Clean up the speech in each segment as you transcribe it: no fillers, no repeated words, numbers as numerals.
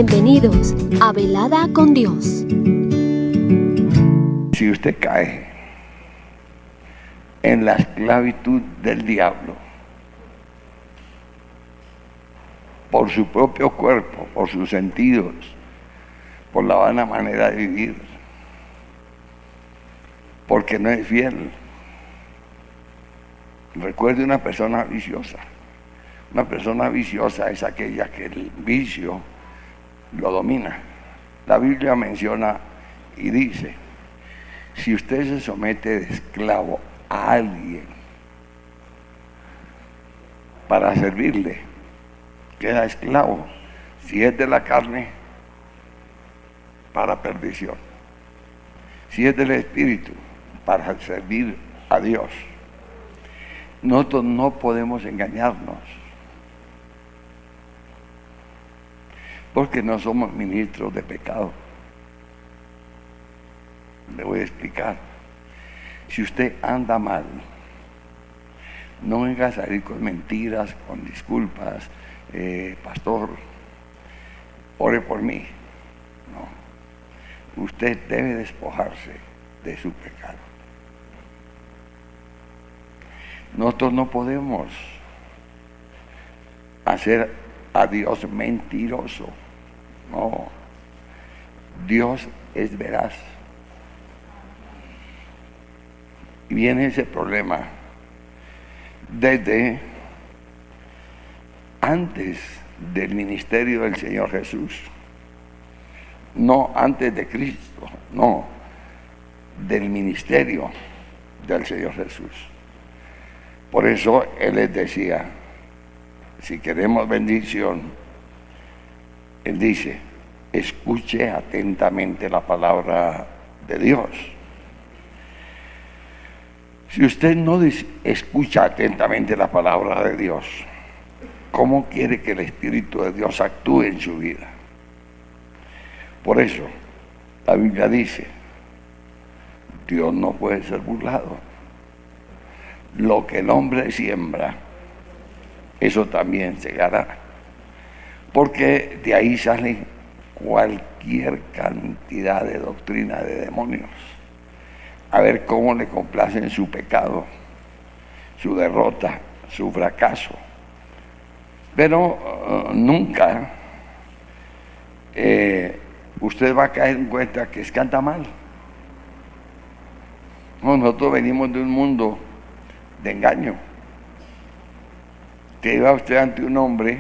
Bienvenidos a Velada con Dios. Si usted cae en la esclavitud del diablo, por su propio cuerpo, por sus sentidos, por la vana manera de vivir, porque no es fiel. Recuerde una persona viciosa. Una persona viciosa es aquella que el vicio lo domina. La Biblia menciona y dice: si usted se somete de esclavo a alguien para servirle, queda esclavo. Si es de la carne, para perdición. Si es del espíritu, para servir a Dios. Nosotros no podemos engañarnos, porque no somos ministros de pecado. Le voy a explicar. Si usted anda mal, no venga a salir con mentiras, con disculpas. Pastor, ore por mí. No. Usted debe despojarse de su pecado. Nosotros no podemos hacer a Dios mentiroso. No. Dios es veraz. Y viene ese problema desde antes del ministerio del Señor Jesús. No antes de Cristo, no, del ministerio del Señor Jesús. Por eso Él les decía, si queremos bendición, Él dice: escuche atentamente la palabra de Dios. Si usted no escucha atentamente la palabra de Dios, ¿cómo quiere que el Espíritu de Dios actúe en su vida? Por eso, la Biblia dice: Dios no puede ser burlado. Lo que el hombre siembra, eso también segará. Porque de ahí sale cualquier cantidad de doctrina de demonios. A ver cómo le complacen su pecado, su derrota, su fracaso. Pero nunca usted va a caer en cuenta que es que anda mal. No, nosotros venimos de un mundo de engaño. Que iba usted ante un hombre,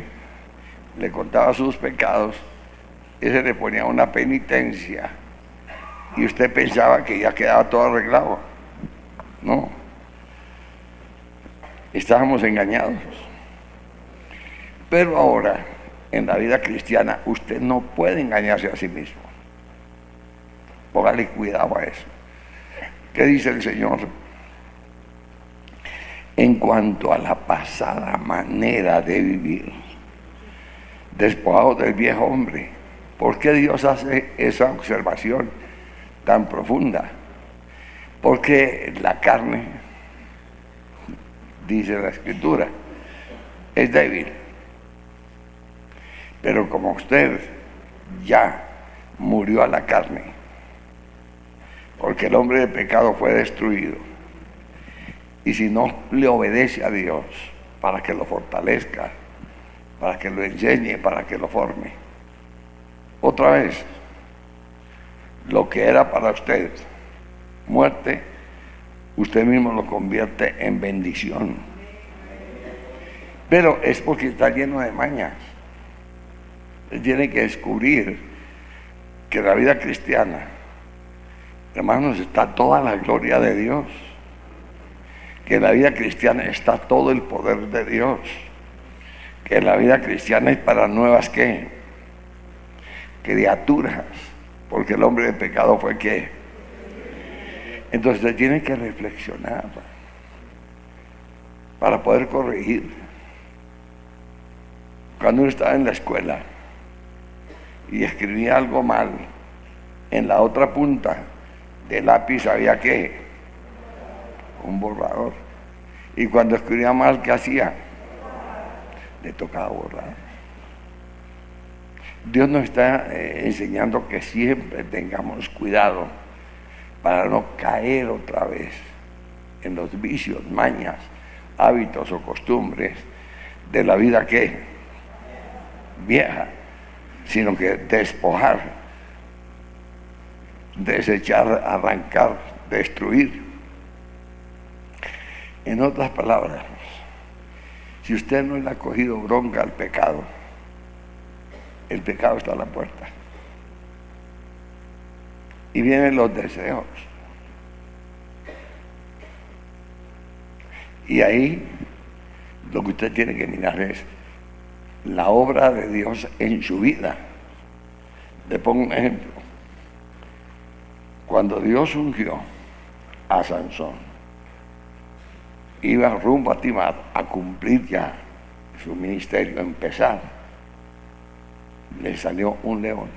le contaba sus pecados, ese le ponía una penitencia y usted pensaba que ya quedaba todo arreglado. No, estábamos engañados. Pero ahora, en la vida cristiana, usted no puede engañarse a sí mismo. Póngale cuidado a eso. ¿Qué dice el Señor? En cuanto a la pasada manera de vivir, despojado del viejo hombre. ¿Por qué Dios hace esa observación tan profunda? Porque la carne, dice la Escritura, es débil. Pero como usted ya murió a la carne, porque el hombre de pecado fue destruido, y si no le obedece a Dios para que lo fortalezca, para que lo enseñe, para que lo forme, otra vez, lo que era para usted muerte, usted mismo lo convierte en bendición. Pero es porque está lleno de mañas. Usted tiene que descubrir que la vida cristiana, hermanos, está toda la gloria de Dios. Que en la vida cristiana está todo el poder de Dios. Que en la vida cristiana es para nuevas criaturas. Porque el hombre de pecado fue ¿qué? Entonces usted tiene que reflexionar para poder corregir. Cuando uno estaba en la escuela y escribía algo mal, en la otra punta del lápiz había ¿qué? Un borrador. Y cuando escribía mal, ¿qué hacía? Le tocaba borrar. Dios nos está enseñando que siempre tengamos cuidado para no caer otra vez en los vicios, mañas, hábitos o costumbres de la vida que vieja, sino que despojar, desechar, arrancar, destruir. En otras palabras, si usted no le ha cogido bronca al pecado, el pecado está a la puerta. Y vienen los deseos. Y ahí lo que usted tiene que mirar es la obra de Dios en su vida. Le pongo un ejemplo. Cuando Dios ungió a Sansón, iba rumbo a Timar a cumplir ya su ministerio, a empezar, le salió un león.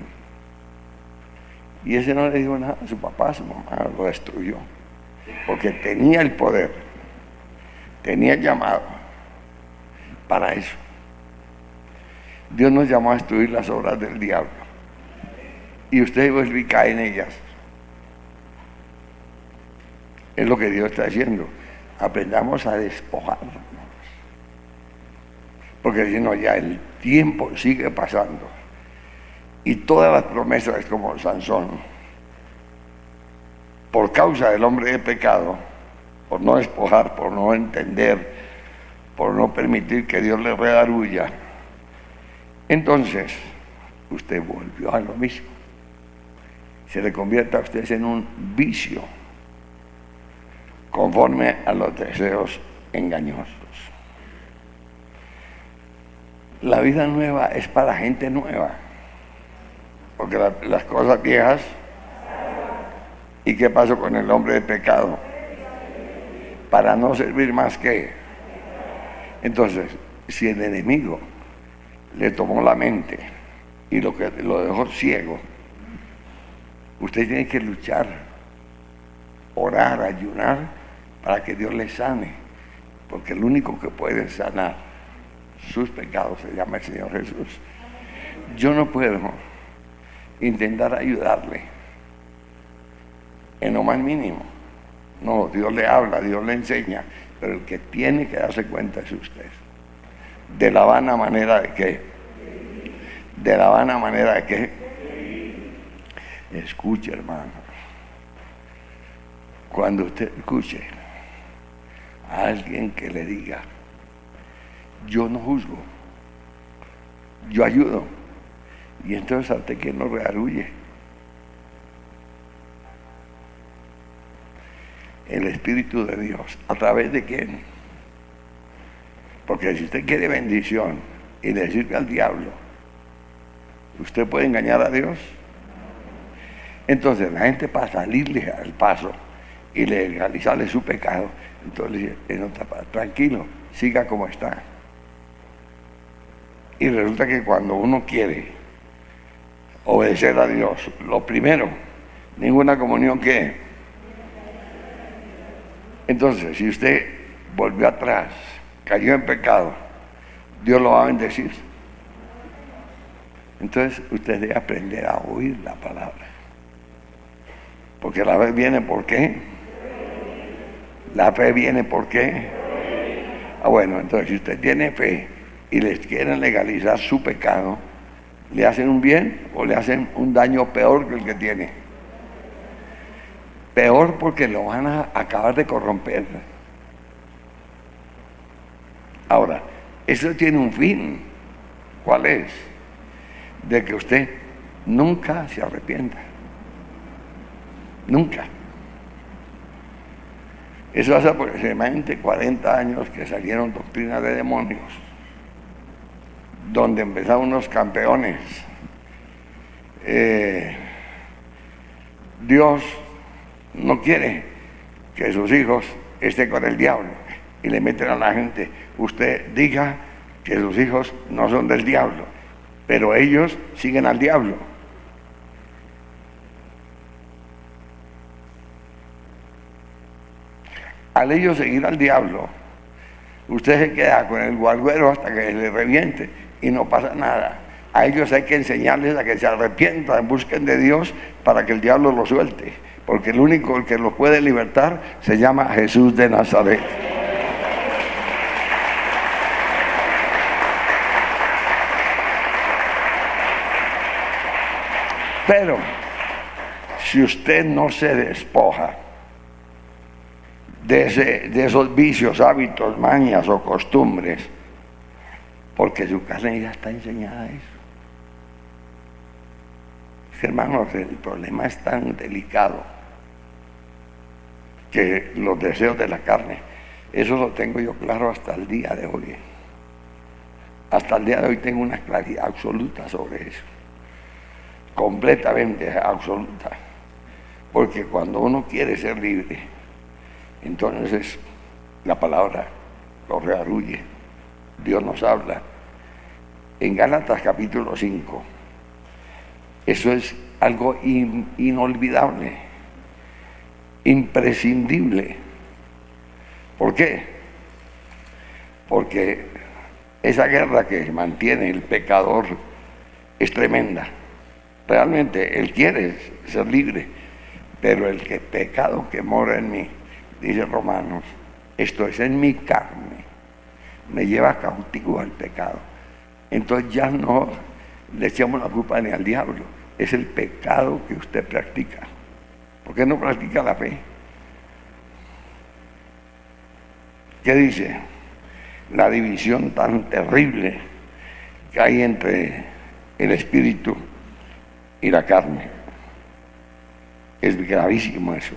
Y ese no le dijo nada a su papá, a su mamá, lo destruyó. Porque tenía el poder, tenía el llamado para eso. Dios nos llamó a destruir las obras del diablo. Y usted vuelve y cae en ellas. Es lo que Dios está haciendo. Aprendamos a despojarnos. Porque si no, ya el tiempo sigue pasando. Y todas las promesas como Sansón, por causa del hombre de pecado, por no despojar, por no entender, por no permitir que Dios le redarguya, entonces usted volvió a lo mismo. Se le convierte a usted en un vicio conforme a los deseos engañosos. La vida nueva es para gente nueva, porque las cosas viejas. ¿Y qué pasó con el hombre de pecado? Para no servir más que. Entonces, si el enemigo le tomó la mente y lo dejó ciego, usted tiene que luchar, orar, ayunar para que Dios le sane, porque el único que puede sanar sus pecados se llama el Señor Jesús. Yo no puedo intentar ayudarle en lo más mínimo. No, Dios le habla, Dios le enseña, pero el que tiene que darse cuenta es usted. De la vana manera de qué. De la vana manera de qué. Escuche, hermano. Cuando usted escuche a alguien que le diga, yo no juzgo, yo ayudo, y entonces hasta que no redarguye, el Espíritu de Dios, ¿a través de quién? Porque si usted quiere bendición y le sirve al diablo, ¿usted puede engañar a Dios? Entonces la gente, para salirle al paso y legalizarle su pecado, entonces le dice, no, tranquilo, siga como está. Y resulta que cuando uno quiere obedecer a Dios, lo primero, ninguna comunión que. Entonces, si usted volvió atrás, cayó en pecado, Dios lo va a bendecir. Entonces, usted debe aprender a oír la palabra. Porque la fe viene ¿por qué? La fe viene ¿por qué? Bueno, entonces si usted tiene fe y les quieren legalizar su pecado, ¿le hacen un bien o le hacen un daño peor que el que tiene? Peor, porque lo van a acabar de corromper. Ahora, eso tiene un fin. ¿Cuál es? De que usted nunca se arrepienta. Nunca. Eso hace aproximadamente 40 años que salieron doctrinas de demonios, donde empezaron unos campeones. Dios no quiere que sus hijos estén con el diablo, y le meten a la gente, usted diga que sus hijos no son del diablo, pero ellos siguen al diablo. Al ellos seguir al diablo, usted se queda con el guarguero hasta que le reviente y no pasa nada. A ellos hay que enseñarles a que se arrepientan, busquen de Dios para que el diablo los suelte. Porque el único que los puede libertar se llama Jesús de Nazaret. Pero si usted no se despoja de esos vicios, hábitos, mañas o costumbres, porque su carne ya está enseñada a eso. Hermanos, el problema es tan delicado que los deseos de la carne, eso lo tengo yo claro hasta el día de hoy. Hasta el día de hoy tengo una claridad absoluta sobre eso, completamente absoluta, porque cuando uno quiere ser libre, entonces la palabra lo redarguye. Dios nos habla en Gálatas capítulo 5. Eso es algo inolvidable, imprescindible. ¿Por qué? Porque esa guerra que mantiene el pecador es tremenda. Realmente él quiere ser libre, pero el pecado que mora en mí, dice Romanos, esto es en mi carne, me lleva cautivo al pecado. Entonces ya no le echamos la culpa ni al diablo, es el pecado que usted practica. ¿Por qué no practica la fe? ¿Qué dice? La división tan terrible que hay entre el espíritu y la carne. Es gravísimo eso,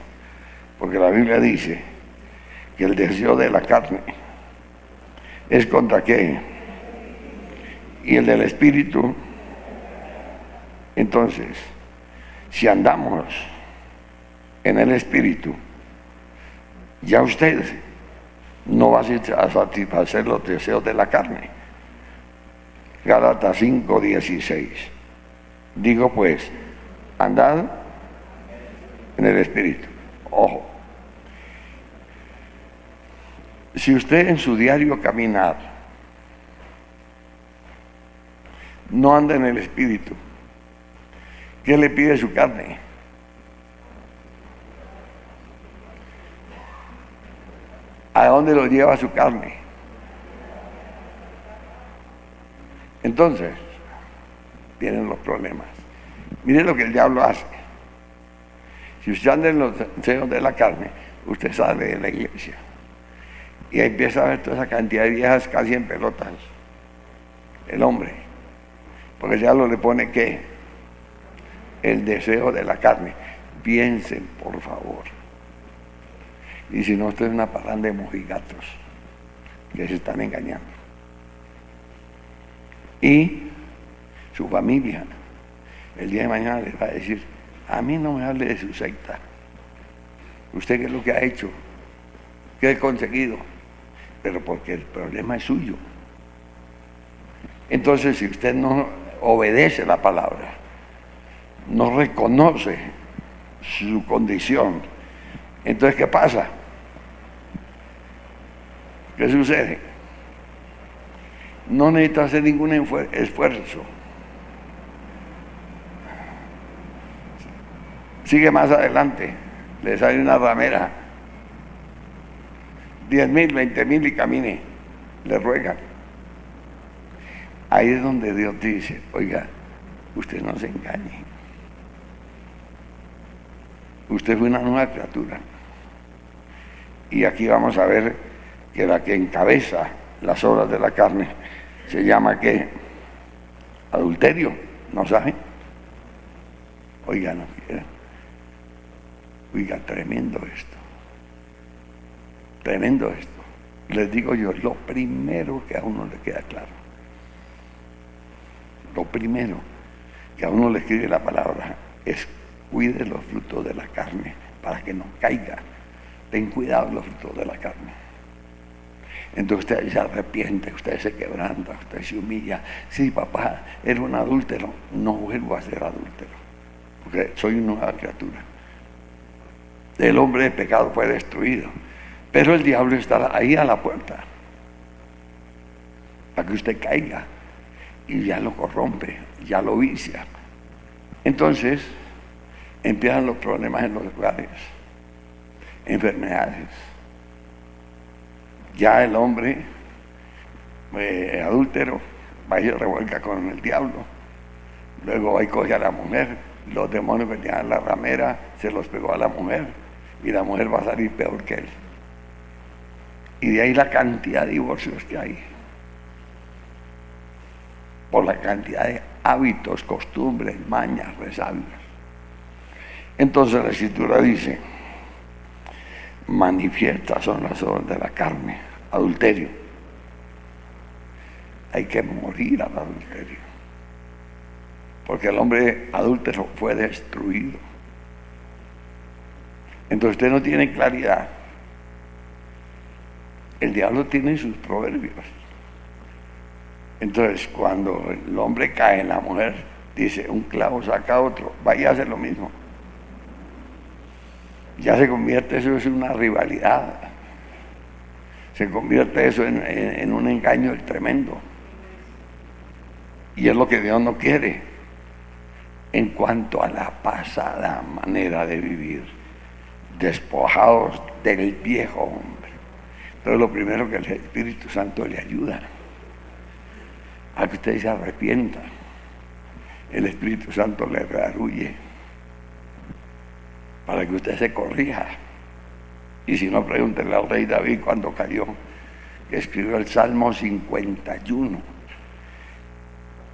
porque la Biblia dice que el deseo de la carne es contra qué, y el del espíritu. Entonces, si andamos en el espíritu, ya usted no va a satisfacer los deseos de la carne. Gálatas 5:16. Digo pues, andad en el espíritu. Ojo, si usted en su diario caminar no anda en el espíritu, ¿qué le pide su carne? ¿A dónde lo lleva su carne? Entonces, vienen los problemas. Mire lo que el diablo hace. Si usted anda en los deseos de la carne, usted sale de la iglesia y ahí empieza a ver toda esa cantidad de viejas casi en pelotas. El hombre, porque el diablo le pone ¿qué? El deseo de la carne. Piensen, por favor. Y si no, esto es una parranda de mojigatos que se están engañando. Y su familia, el día de mañana les va a decir, a mí no me hable de su secta. ¿Usted qué es lo que ha hecho? ¿Qué ha conseguido? Pero porque el problema es suyo. Entonces, si usted no obedece la palabra, no reconoce su condición, entonces ¿qué pasa? ¿Qué sucede? No necesita hacer ningún esfuerzo. Sigue más adelante, le sale una ramera, 10,000, 20,000 y camine, le ruegan. Ahí es donde Dios dice, oiga, usted no se engañe. Usted fue una nueva criatura. Y aquí vamos a ver que la que encabeza las obras de la carne se llama ¿qué? Adulterio, ¿no saben? Oiga, no quiera. Oiga, tremendo esto. Tremendo esto. Les digo yo, lo primero que a uno le queda claro. Lo primero que a uno le escribe la palabra es cuide los frutos de la carne para que no caiga. Ten cuidado de los frutos de la carne. Entonces usted se arrepiente, usted se quebranta, usted se humilla. Sí, papá, era un adúltero, no vuelvo a ser adúltero, porque soy una nueva criatura. El hombre de pecado fue destruido, pero el diablo está ahí a la puerta para que usted caiga. y ya lo corrompe, ya lo vicia. Entonces empiezan los problemas en los hogares, enfermedades. Ya el hombre adúltero va y se revuelca con el diablo, luego va y coge a la mujer, los demonios que tenían la ramera se los pegó a la mujer y la mujer va a salir peor que él. Y de ahí la cantidad de divorcios que hay, por la cantidad de hábitos, costumbres, mañas, resabios. Entonces la Escritura dice, manifiestas son las obras de la carne, adulterio. Hay que morir al adulterio, porque el hombre adúltero fue destruido. Entonces usted no tiene claridad. El diablo tiene sus proverbios. Entonces cuando el hombre cae en la mujer, dice, un clavo saca otro, vaya a hacer lo mismo. Ya se convierte eso en una rivalidad, se convierte eso en un engaño tremendo, y es lo que Dios no quiere en cuanto a la pasada manera de vivir, despojados del viejo hombre. Entonces lo primero que el Espíritu Santo le ayuda a que usted se arrepienta. El Espíritu Santo le redarguye para que usted se corrija. Y si no, pregúntenle al rey David cuando cayó, que escribió el Salmo 51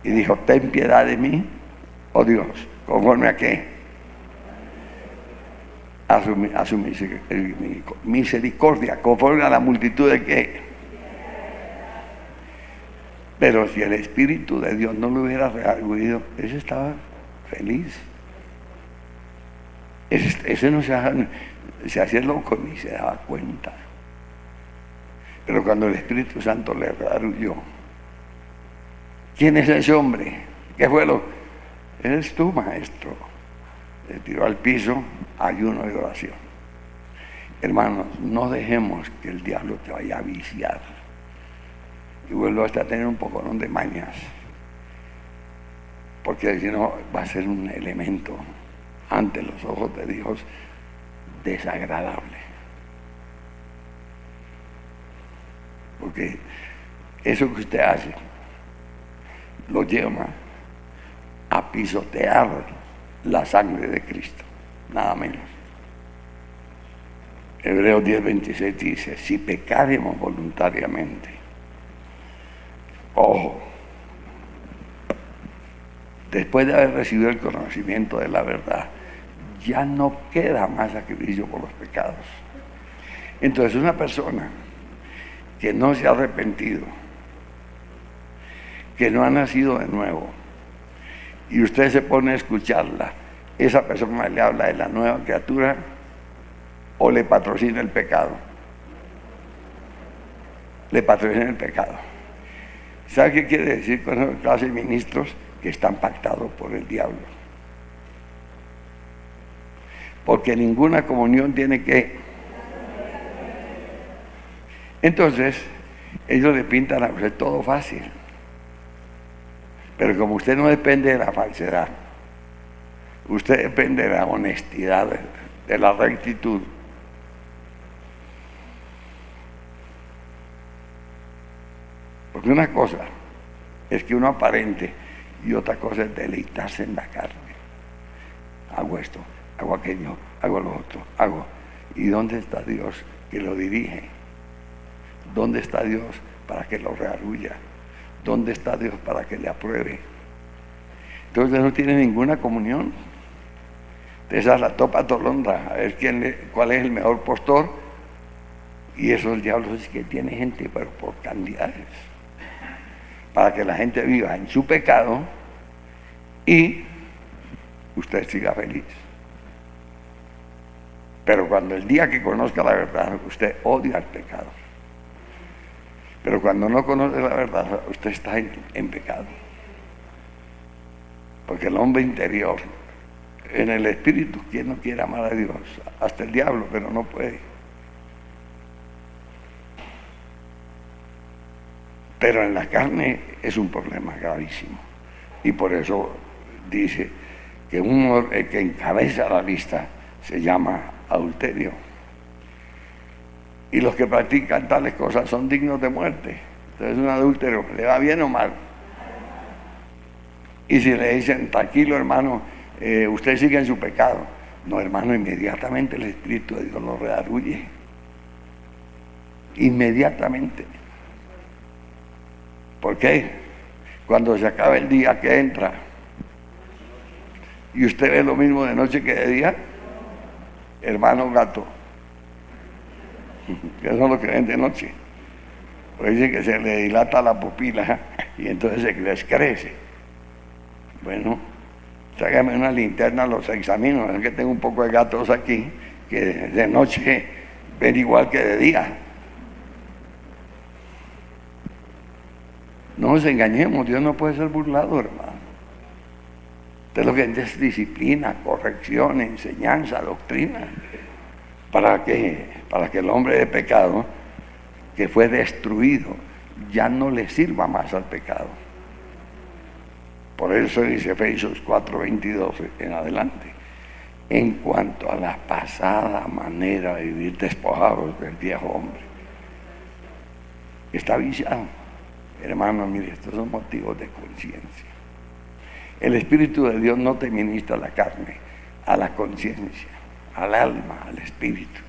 y dijo, ten piedad de mí, oh Dios, conforme a qué, a su misericordia, conforme a la multitud de qué. Pero si el Espíritu de Dios no lo hubiera redarguido, ese estaba feliz. Ese no se hacía loco ni se daba cuenta. Pero cuando el Espíritu Santo le redarguyó, ¿quién es ese hombre? ¿Qué fue lo? Eres tú, maestro. Le tiró al piso, ayuno y oración. Hermanos, no dejemos que el diablo te vaya a viciar y vuelva hasta a tener un poco de mañas, porque si no va a ser un elemento ante los ojos de Dios desagradable, porque eso que usted hace lo lleva a pisotear la sangre de Cristo, nada menos. Hebreos 10:26 dice, si pecaremos voluntariamente, ojo, después de haber recibido el conocimiento de la verdad, ya no queda más sacrificio por los pecados. Entonces una persona que no se ha arrepentido, que no ha nacido de nuevo, y usted se pone a escucharla, esa persona le habla de la nueva criatura o le patrocina el pecado. Le patrocina el pecado. ¿Sabe qué quiere decir con esa clase de ministros? Que están pactados por el diablo. Porque ninguna comunión tiene que... Entonces, ellos le pintan a usted todo fácil. Pero como usted no depende de la falsedad, usted depende de la honestidad, de la rectitud. Porque una cosa es que uno aparente y otra cosa es deleitarse en la carne. Hago esto, hago aquello, hago lo otro, hago. ¿Y dónde está Dios que lo dirige? ¿Dónde está Dios para que lo redarguya? ¿Dónde está Dios para que le apruebe? Entonces no tiene ninguna comunión. Esa es la topa tolondra, a ver cuál es el mejor postor. Y esos diablos es que tiene gente, pero por cantidades, para que la gente viva en su pecado y usted siga feliz. Pero cuando el día que conozca la verdad, usted odia el pecado. Pero cuando no conoce la verdad, usted está en pecado. Porque el hombre interior, en el espíritu, ¿quién no quiere amar a Dios? Hasta el diablo, pero no puede. Pero en la carne es un problema gravísimo. Y por eso dice que el que encabeza la lista se llama adulterio. Y los que practican tales cosas son dignos de muerte. Entonces un adúltero, ¿le va bien o mal? Y si le dicen, tranquilo hermano, usted sigue en su pecado. No hermano, inmediatamente el Espíritu de Dios lo redarguye. Inmediatamente. ¿Por qué? Cuando se acaba el día que entra y usted ve lo mismo de noche que de día, hermano gato, que son los que ven de noche, pues dice que se le dilata la pupila y entonces se les crece. Bueno, tráigame una linterna, los examino, es que tengo un poco de gatos aquí que de noche ven igual que de día. No nos engañemos, Dios no puede ser burlado, hermano. Usted lo que es disciplina, corrección, enseñanza, doctrina, para que el hombre de pecado, que fue destruido, ya no le sirva más al pecado. Por eso dice Efesios 4:22 en adelante, en cuanto a la pasada manera de vivir despojados del viejo hombre, está viciado. Hermano, mire, estos son motivos de conciencia. El Espíritu de Dios no te ministra a la carne, a la conciencia, al alma, al espíritu.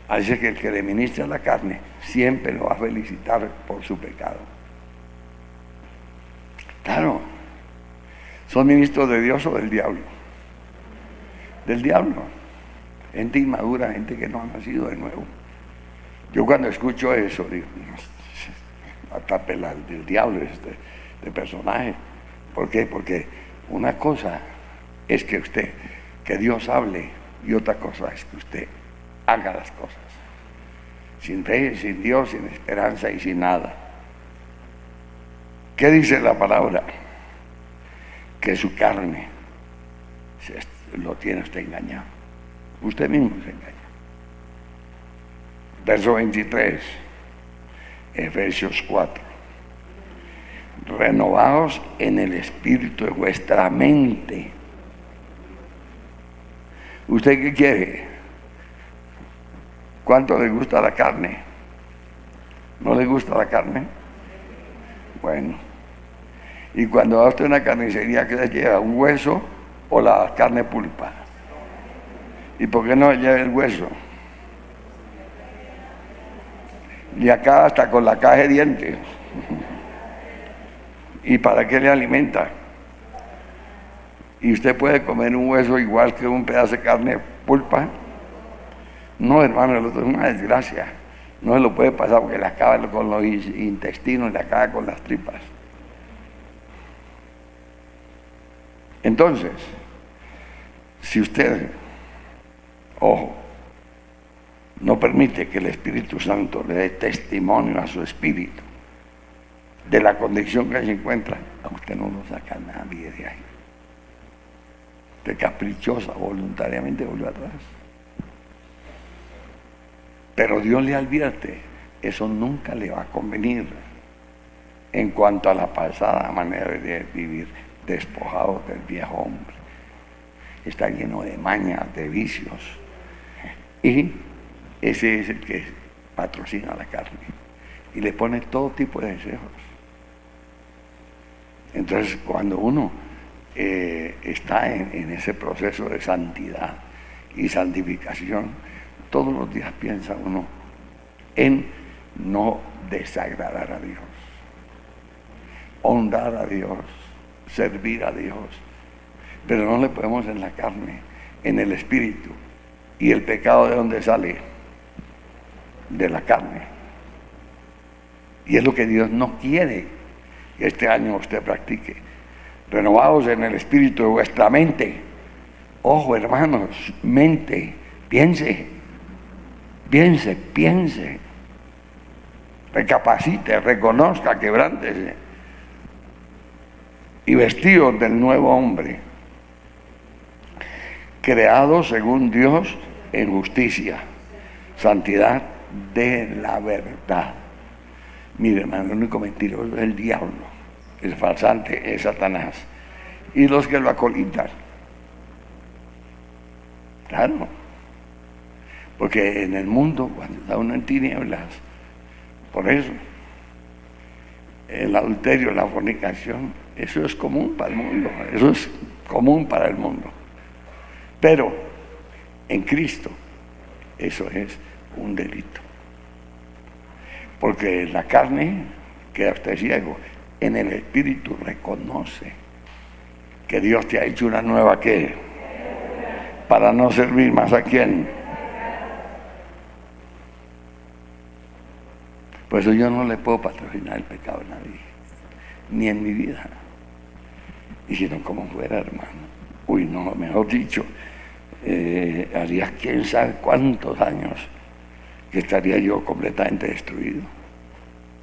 Así que el que le ministra a la carne siempre lo va a felicitar por su pecado. Claro, ¿son ministros de Dios o del diablo? Del diablo. Gente inmadura, gente que no ha nacido de nuevo. Yo cuando escucho eso digo, del diablo este personaje. ¿Por qué? Porque una cosa es que Dios hable, y otra cosa es que usted haga las cosas. Sin fe, sin Dios, sin esperanza y sin nada. ¿Qué dice la palabra? Que su carne lo tiene usted engañado. Usted mismo se engaña. Verso 23. Efesios 4. Renovaos en el espíritu de vuestra mente. ¿Usted qué quiere? ¿Cuánto le gusta la carne? ¿No le gusta la carne? Bueno. Y cuando va usted a una carnicería, ¿qué le lleva? ¿Un hueso o la carne pulpa? ¿Y por qué no lleva el hueso? Y acá hasta con la caja de dientes. ¿Y para qué le alimenta? ¿Y usted puede comer un hueso igual que un pedazo de carne pulpa? No, hermano, el otro es una desgracia. No se lo puede pasar porque le acaba con los intestinos, le acaba con las tripas. Entonces, si usted, ojo, no permite que el Espíritu Santo le dé testimonio a su espíritu de la condición que se encuentra, a usted no lo saca nadie de ahí. Usted caprichosa, voluntariamente volvió atrás. Pero Dios le advierte, eso nunca le va a convenir en cuanto a la pasada manera de vivir, despojado del viejo hombre. Está lleno de mañas, de vicios, y ese es el que patrocina la carne y le pone todo tipo de deseos. Entonces, cuando uno está en ese proceso de santidad y santificación, todos los días piensa uno en no desagradar a Dios, honrar a Dios, servir a Dios, pero no le podemos en la carne, en el espíritu. ¿Y el pecado de dónde sale? De la carne. Y es lo que Dios no quiere que este año usted practique. Renovados en el espíritu de vuestra mente. Ojo, hermanos, mente, piense, recapacite, reconozca, quebrántese. Y vestidos del nuevo hombre, creado según Dios en justicia, santidad de la verdad. Mire, hermano, el único mentiroso es el diablo, el farsante es Satanás, y los que lo acolitan. Claro, porque en el mundo, cuando está uno en tinieblas, por eso, el adulterio, la fornicación, eso es común para el mundo, eso es común para el mundo. Pero en Cristo, eso es un delito. Porque en la carne queda usted ciego, en el espíritu reconoce que Dios te ha hecho una nueva que para no servir más a quién. Por eso yo no le puedo patrocinar el pecado a nadie, ni en mi vida. Y si no, como fuera, hermano. Uy, no, mejor dicho, haría quién sabe cuántos años que estaría yo completamente destruido.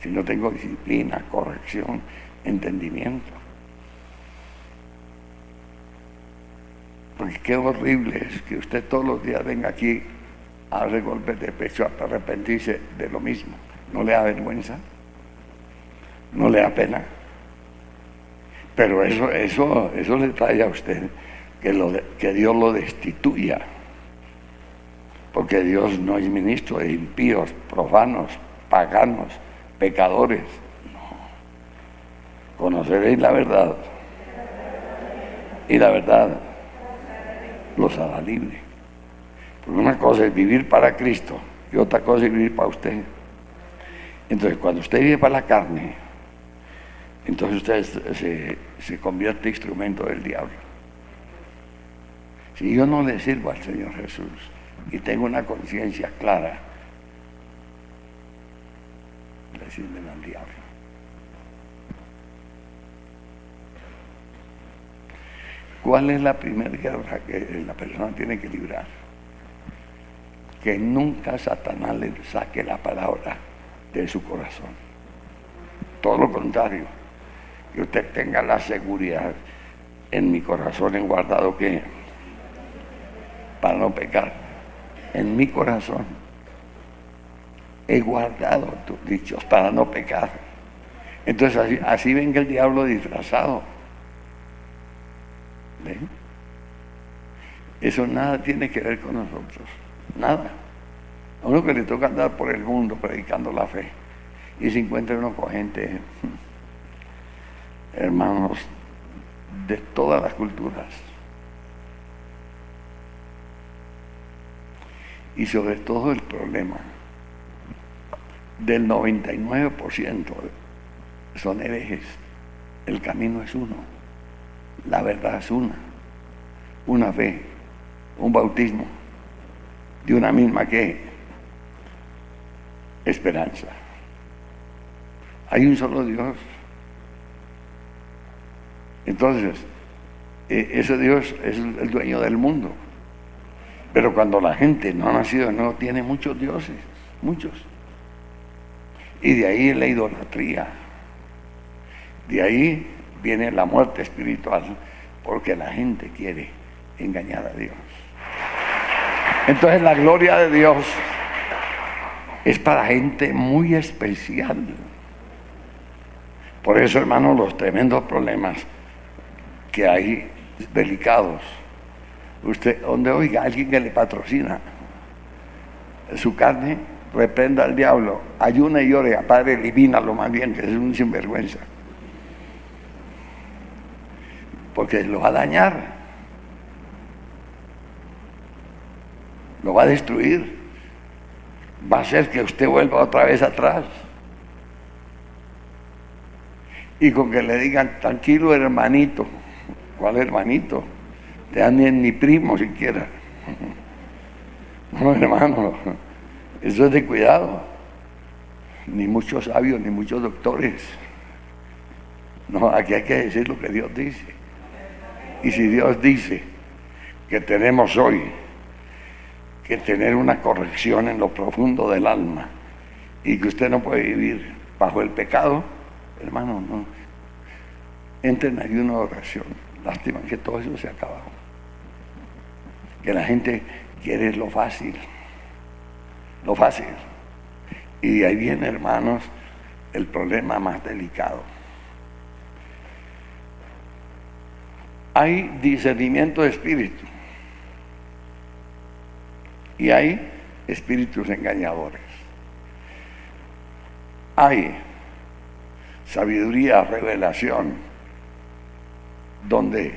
Si no tengo disciplina, corrección, entendimiento. Porque qué horrible es que usted todos los días venga aquí a darle golpes de pecho hasta arrepentirse de lo mismo. ¿No le da vergüenza? ¿No le da pena? Pero eso le trae a usted que Dios lo destituya. Porque Dios no es ministro de impíos, profanos, paganos, pecadores. No. Conoceréis la verdad. Y la verdad los hará libre. Porque una cosa es vivir para Cristo y otra cosa es vivir para usted. Entonces, cuando usted vive para la carne, entonces usted se convierte en instrumento del diablo. Si yo no le sirvo al Señor Jesús y tengo una conciencia clara, le sirven al diablo. ¿Cuál es la primera guerra que la persona tiene que librar? Que nunca Satanás le saque la palabra de su corazón. Todo lo contrario, que usted tenga la seguridad en mi corazón he guardado que para no pecar. En mi corazón he guardado tus dichos para no pecar. Entonces así venga el diablo disfrazado. ¿Ven? Eso nada tiene que ver con nosotros, nada. A uno que le toca andar por el mundo predicando la fe y se encuentra uno con gente, hermanos, de todas las culturas. Y sobre todo el problema del 99% son herejes. El camino es uno, la verdad es una fe, un bautismo de una misma que esperanza. Hay un solo Dios. Entonces, ese Dios es el dueño del mundo. Pero cuando la gente no ha nacido de nuevo, tiene muchos dioses, muchos. Y de ahí la idolatría. De ahí viene la muerte espiritual, porque la gente quiere engañar a Dios. Entonces la gloria de Dios es para gente muy especial. Por eso, hermano, los tremendos problemas que hay delicados. Usted, donde oiga a alguien que le patrocina su carne, reprenda al diablo, ayuna y ore, Padre, elimínalo más bien, que es un sinvergüenza. Porque lo va a dañar, lo va a destruir, va a hacer que usted vuelva otra vez atrás. Y con que le digan, tranquilo hermanito, ¿cuál hermanito? Te dan ni primo siquiera. No, hermano, eso es de cuidado. Ni muchos sabios, ni muchos doctores. No, aquí hay que decir lo que Dios dice. Y si Dios dice que tenemos hoy que tener una corrección en lo profundo del alma y que usted no puede vivir bajo el pecado, hermano, no. Entren en ayuno de oración. Lástima que todo eso se ha acabado. Que la gente quiere lo fácil. Lo fácil. Y de ahí viene, hermanos, el problema más delicado. Hay discernimiento de espíritu y hay espíritus engañadores. Hay sabiduría, revelación, donde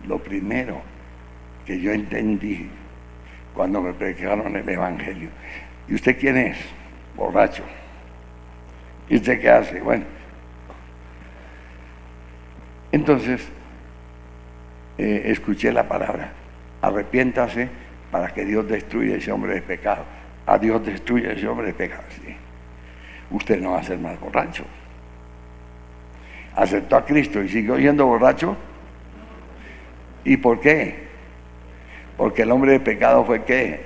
lo primero que yo entendí cuando me predicaron el Evangelio: ¿y usted quién es? Borracho. ¿Y usted qué hace? Bueno, entonces escuché la palabra: arrepiéntase para que Dios destruya ese hombre de pecado. A Dios destruye ese hombre de pecado. Sí. Usted no va a ser más borracho. Aceptó a Cristo y siguió yendo borracho. ¿Y por qué? Porque el hombre de pecado fue ¿qué?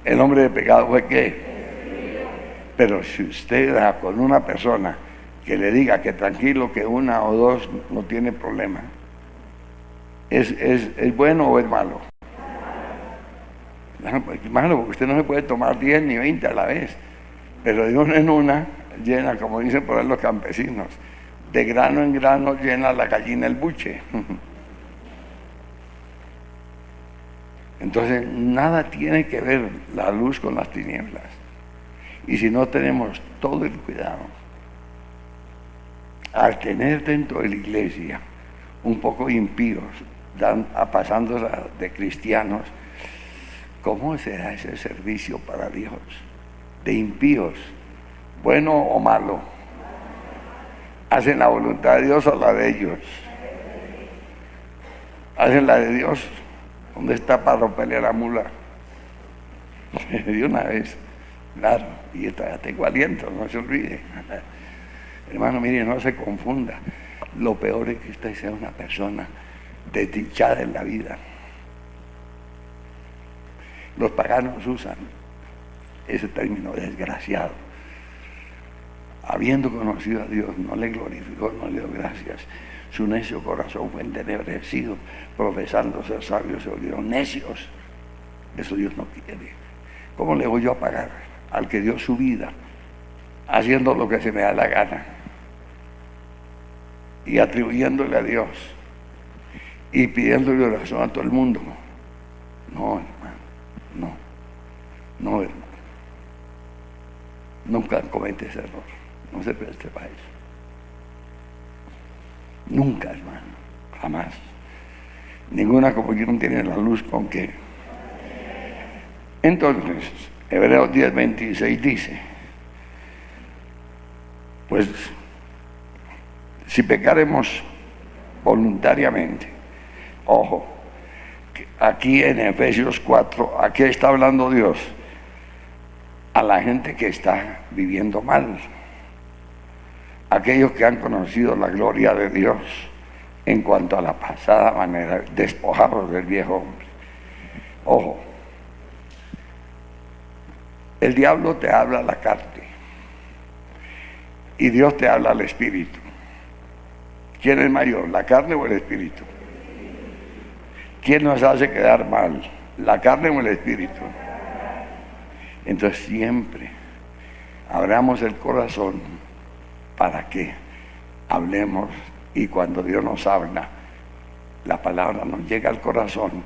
El hombre de pecado fue ¿qué? Pero si usted da con una persona que le diga que tranquilo, que una o dos no tiene problema, ¿es bueno o es malo? Malo, porque usted no se puede tomar 10 ni 20 a la vez, pero de una en una llena, como dicen por ahí los campesinos, de grano en grano llena la gallina el buche. Entonces nada tiene que ver la luz con las tinieblas. Y si no tenemos todo el cuidado, al tener dentro de la iglesia un poco impíos, pasándose de cristianos, ¿cómo será ese servicio para Dios? De impíos, bueno o malo, hacen la voluntad de Dios o la de ellos. Hacen la de Dios. ¿Dónde está para romperle la mula? De una vez, claro, y ya tengo aliento, no se olvide. Hermano, mire, no se confunda. Lo peor es que usted sea una persona desdichada en la vida. Los paganos usan ese término, desgraciado. Habiendo conocido a Dios, no le glorificó, no le dio gracias. Su necio corazón fue entenebrecido, profesando ser sabios, se volvieron necios. Eso Dios no quiere. ¿Cómo le voy yo a pagar al que dio su vida haciendo lo que se me da la gana y atribuyéndole a Dios y pidiéndole oración a todo el mundo? No, hermano, no, hermano. Nunca comete ese error, no se preste para eso. Nunca, hermano, jamás. Ninguna comunión tiene la luz con que. Entonces, Hebreos 10:26 dice: pues si pecaremos voluntariamente, ojo, aquí en Efesios 4, aquí está hablando Dios a la gente que está viviendo mal, aquellos que han conocido la gloria de Dios en cuanto a la pasada manera, despojados del viejo hombre. Ojo, el diablo te habla a la carne y Dios te habla al espíritu. ¿Quién es mayor, la carne o el espíritu? ¿Quién nos hace quedar mal, la carne o el espíritu? Entonces siempre abramos el corazón para que hablemos, y cuando Dios nos habla, la palabra nos llega al corazón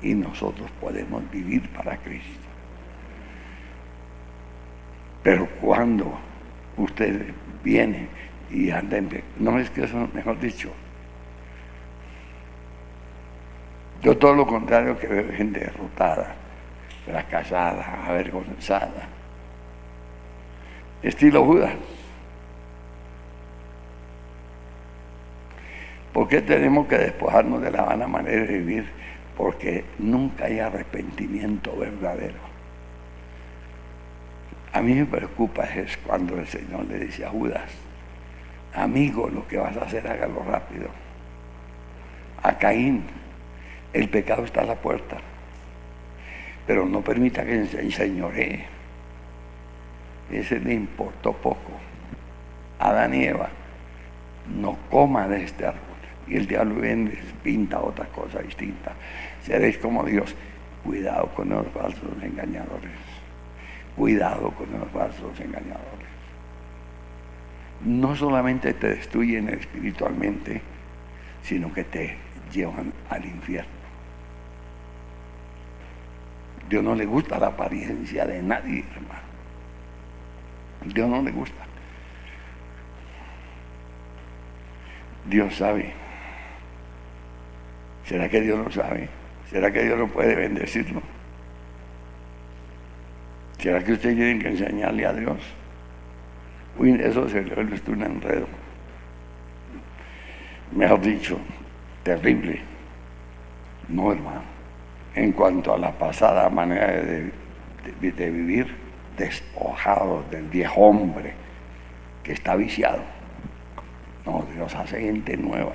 y nosotros podemos vivir para Cristo. Pero cuando usted viene y anda en... No es que eso, mejor dicho, yo todo lo contrario que veo gente derrotada, fracasada, avergonzada, estilo Judas. ¿Por qué tenemos que despojarnos de la vana manera de vivir? Porque nunca hay arrepentimiento verdadero. A mí me preocupa es cuando el Señor le dice a Judas: amigo, lo que vas a hacer, hágalo rápido. A Caín: el pecado está a la puerta, pero no permita que se enseñoree. Ese le importó poco. Adán y Eva: no coma de este árbol. Y el diablo viene y pinta otra cosa distinta. Seréis como Dios. Cuidado con los falsos engañadores. Cuidado con los falsos engañadores. no solamente te destruyen espiritualmente, sino que te llevan al infierno. Dios no le gusta la apariencia de nadie, hermano. Dios no le gusta. Dios sabe. ¿Será que Dios no sabe? ¿Será que Dios no puede bendecirlo? ¿Será que ustedes tienen que enseñarle a Dios? Uy, eso se le vuelve un enredo. Mejor dicho, terrible. No, hermano. En cuanto a la pasada manera de vivir, despojado del viejo hombre que está viciado. No, Dios hace gente nueva.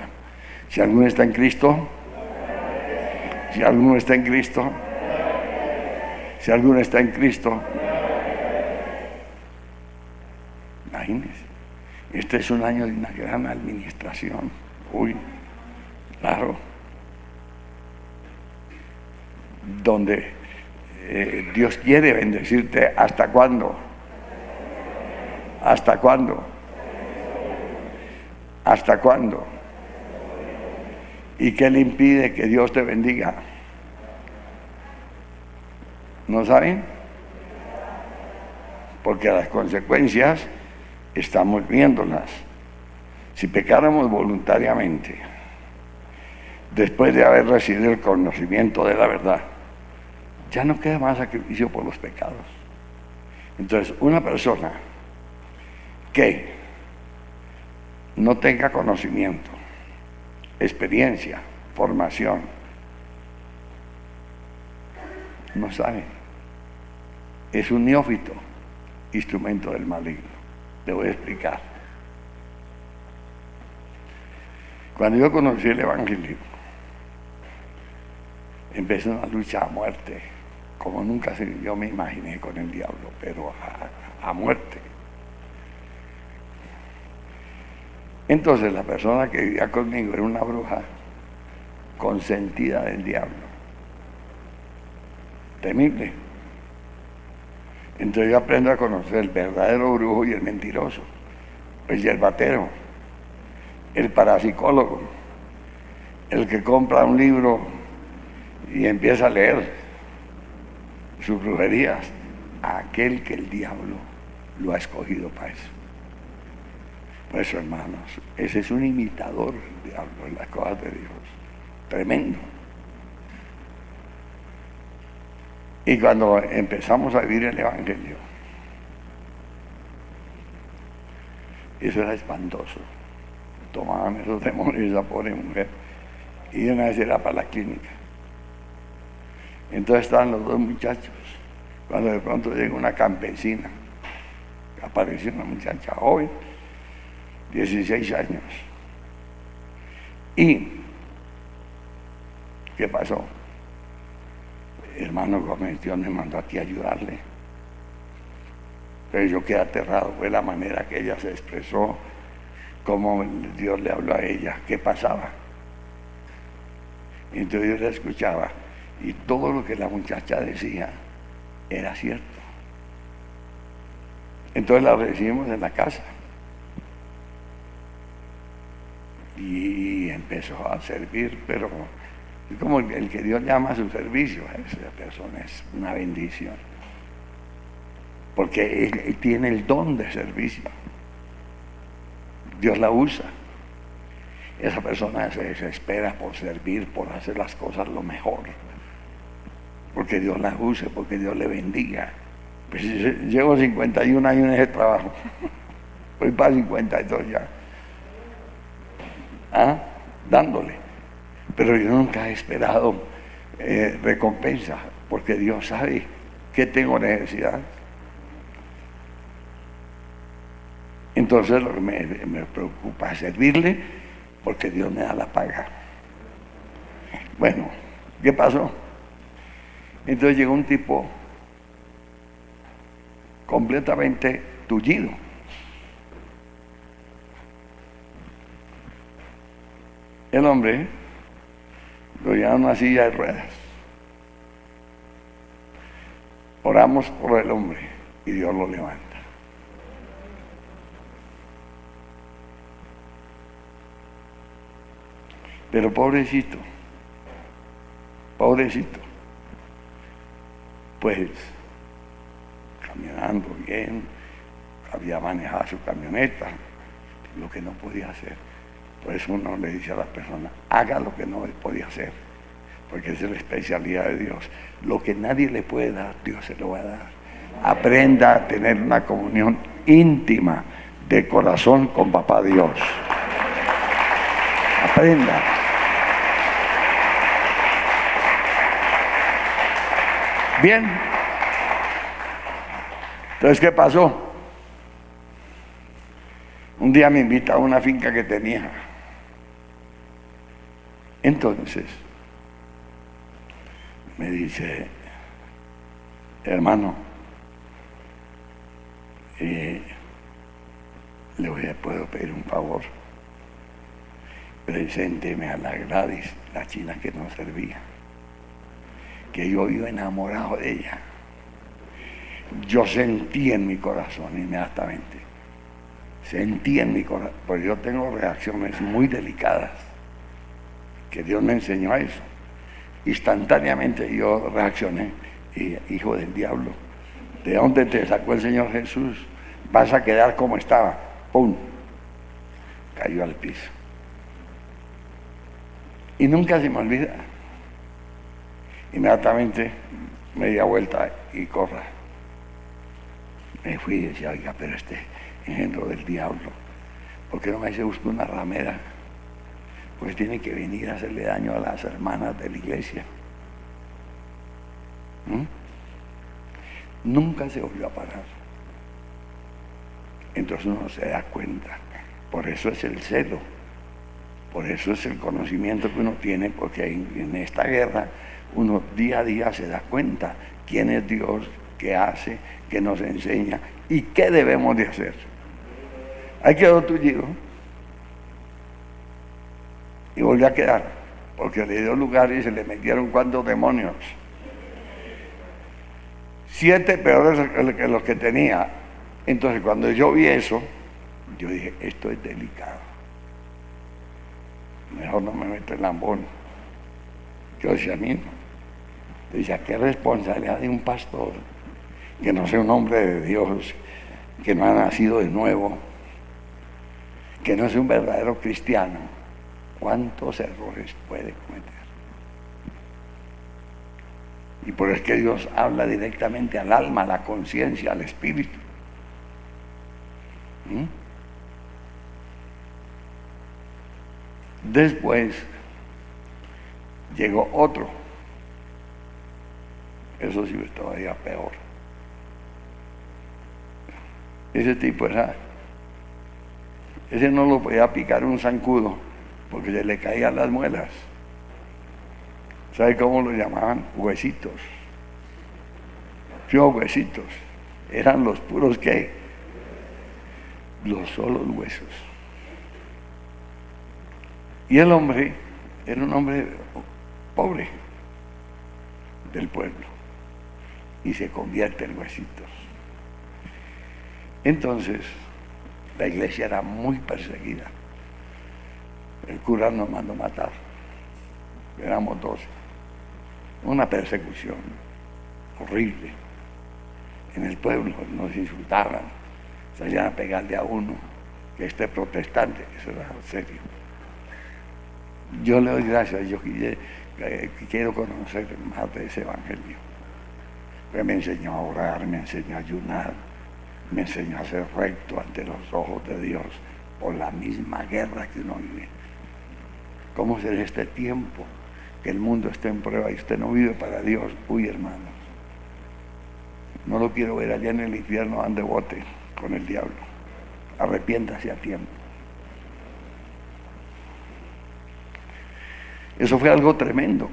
Si alguno está en Cristo, si alguno está en Cristo, si alguno está en Cristo, imagínense, este es un año de una gran administración. Uy, claro, donde Dios quiere bendecirte. ¿Hasta cuándo? ¿Hasta cuándo? ¿Hasta cuándo? ¿Y qué le impide que Dios te bendiga? ¿No saben? Porque las consecuencias estamos viéndolas. Si pecáramos voluntariamente, después de haber recibido el conocimiento de la verdad, ya no queda más sacrificio por los pecados. Entonces, una persona que no tenga conocimiento, experiencia, formación, no sabe. Es un neófito, instrumento del maligno. Le voy a explicar. Cuando yo conocí el Evangelio, empecé una lucha a muerte, como nunca yo me imaginé con el diablo, pero a muerte. Entonces la persona que vivía conmigo era una bruja consentida del diablo. Temible. Entonces yo aprendo a conocer el verdadero brujo y el mentiroso, el yerbatero, el parapsicólogo, el que compra un libro y empieza a leer sus brujerías, aquel que el diablo lo ha escogido para eso. Por eso, hermanos, ese es un imitador del diablo en las cosas de Dios. Tremendo. Y cuando empezamos a vivir el Evangelio, eso era espantoso. Tomaban esos demonios, esa pobre mujer, y de una vez era para la clínica. Entonces estaban los dos muchachos, cuando de pronto llega una campesina, apareció una muchacha joven, 16 años. ¿Y qué pasó? Hermano Gómez, Dios me mandó aquí a ayudarle. Pero yo quedé aterrado, fue la manera que ella se expresó, cómo Dios le habló a ella, qué pasaba. Y entonces yo la escuchaba, y todo lo que la muchacha decía era cierto. Entonces la recibimos en la casa. Y empezó a servir, pero como el que Dios llama a su servicio, esa persona es una bendición, porque él tiene el don de servicio. Dios la usa. Esa persona se desespera por servir, por hacer las cosas lo mejor, porque Dios la use, porque Dios le bendiga. Pues llevo 51 años en ese trabajo, voy para 52 ya. Dándole, pero yo nunca he esperado recompensa, porque Dios sabe que tengo necesidad. Entonces lo que me preocupa es servirle, porque Dios me da la paga. Bueno, ¿qué pasó? Entonces llegó un tipo completamente tullido. El hombre lo lleva a una silla de ruedas. Oramos por el hombre y Dios lo levanta. Pero pobrecito, pues caminando bien, había manejado su camioneta, lo que no podía hacer. Por eso uno le dice a la persona, haga lo que no podía hacer, porque esa es la especialidad de Dios. Lo que nadie le puede dar, Dios se lo va a dar. Aprenda a tener una comunión íntima de corazón con Papá Dios. Aprenda. Bien. Entonces, ¿qué pasó? Un día me invita a una finca que tenía. Entonces, me dice, hermano, puedo pedir un favor. Presénteme a la Gladys, la china que nos servía, que yo iba enamorado de ella. Yo sentí en mi corazón inmediatamente, sentí en mi corazón, porque yo tengo reacciones muy delicadas, que Dios me enseñó a eso. Instantáneamente yo reaccioné, y, hijo del diablo, ¿de dónde te sacó el Señor Jesús? Vas a quedar como estaba. ¡Pum! Cayó al piso. Y nunca se me olvida. Inmediatamente media vuelta y corra. Me fui y decía, oiga, pero este engendro del diablo, ¿por qué no me se busca una ramera? Pues tiene que venir a hacerle daño a las hermanas de la iglesia. Nunca se volvió a parar. Entonces uno se da cuenta. Por eso es el celo, por eso es el conocimiento que uno tiene, porque en esta guerra uno día a día se da cuenta quién es Dios, qué hace, qué nos enseña y qué debemos de hacer. Ahí quedó Tullido y volvió a quedar, porque le dio lugar y se le metieron cuantos demonios, 7 peores que los que tenía. Entonces cuando yo vi eso, yo dije, esto es delicado, mejor no me meto el lambón. Yo decía mismo, decía, qué responsabilidad de un pastor que no sea un hombre de Dios, que no ha nacido de nuevo, que no sea un verdadero cristiano. ¿Cuántos errores puede cometer? Y por eso es que Dios habla directamente al alma, a la conciencia, al espíritu. Después llegó otro, eso sí es todavía peor. Ese tipo ese no lo podía picar un zancudo porque se le caían las muelas. ¿Sabe cómo lo llamaban? Huesitos. Sí, huesitos. Eran los puros ¿qué? Los solos huesos. Y el hombre era un hombre pobre del pueblo y se convierte en huesitos. Entonces la iglesia era muy perseguida. El cura nos mandó matar. Éramos 12. Una persecución horrible. En el pueblo nos insultaban, salían a pegarle a uno, que este protestante, eso era serio. Yo le doy gracias, yo quiero conocer más de ese evangelio. Me enseñó a orar, me enseñó a ayunar, me enseñó a ser recto ante los ojos de Dios por la misma guerra que uno vive. ¿Cómo será este tiempo que el mundo esté en prueba y usted no vive para Dios? Uy, hermanos, no lo quiero ver allá en el infierno, ande bote con el diablo. Arrepiéntase a tiempo. Eso fue algo tremendo.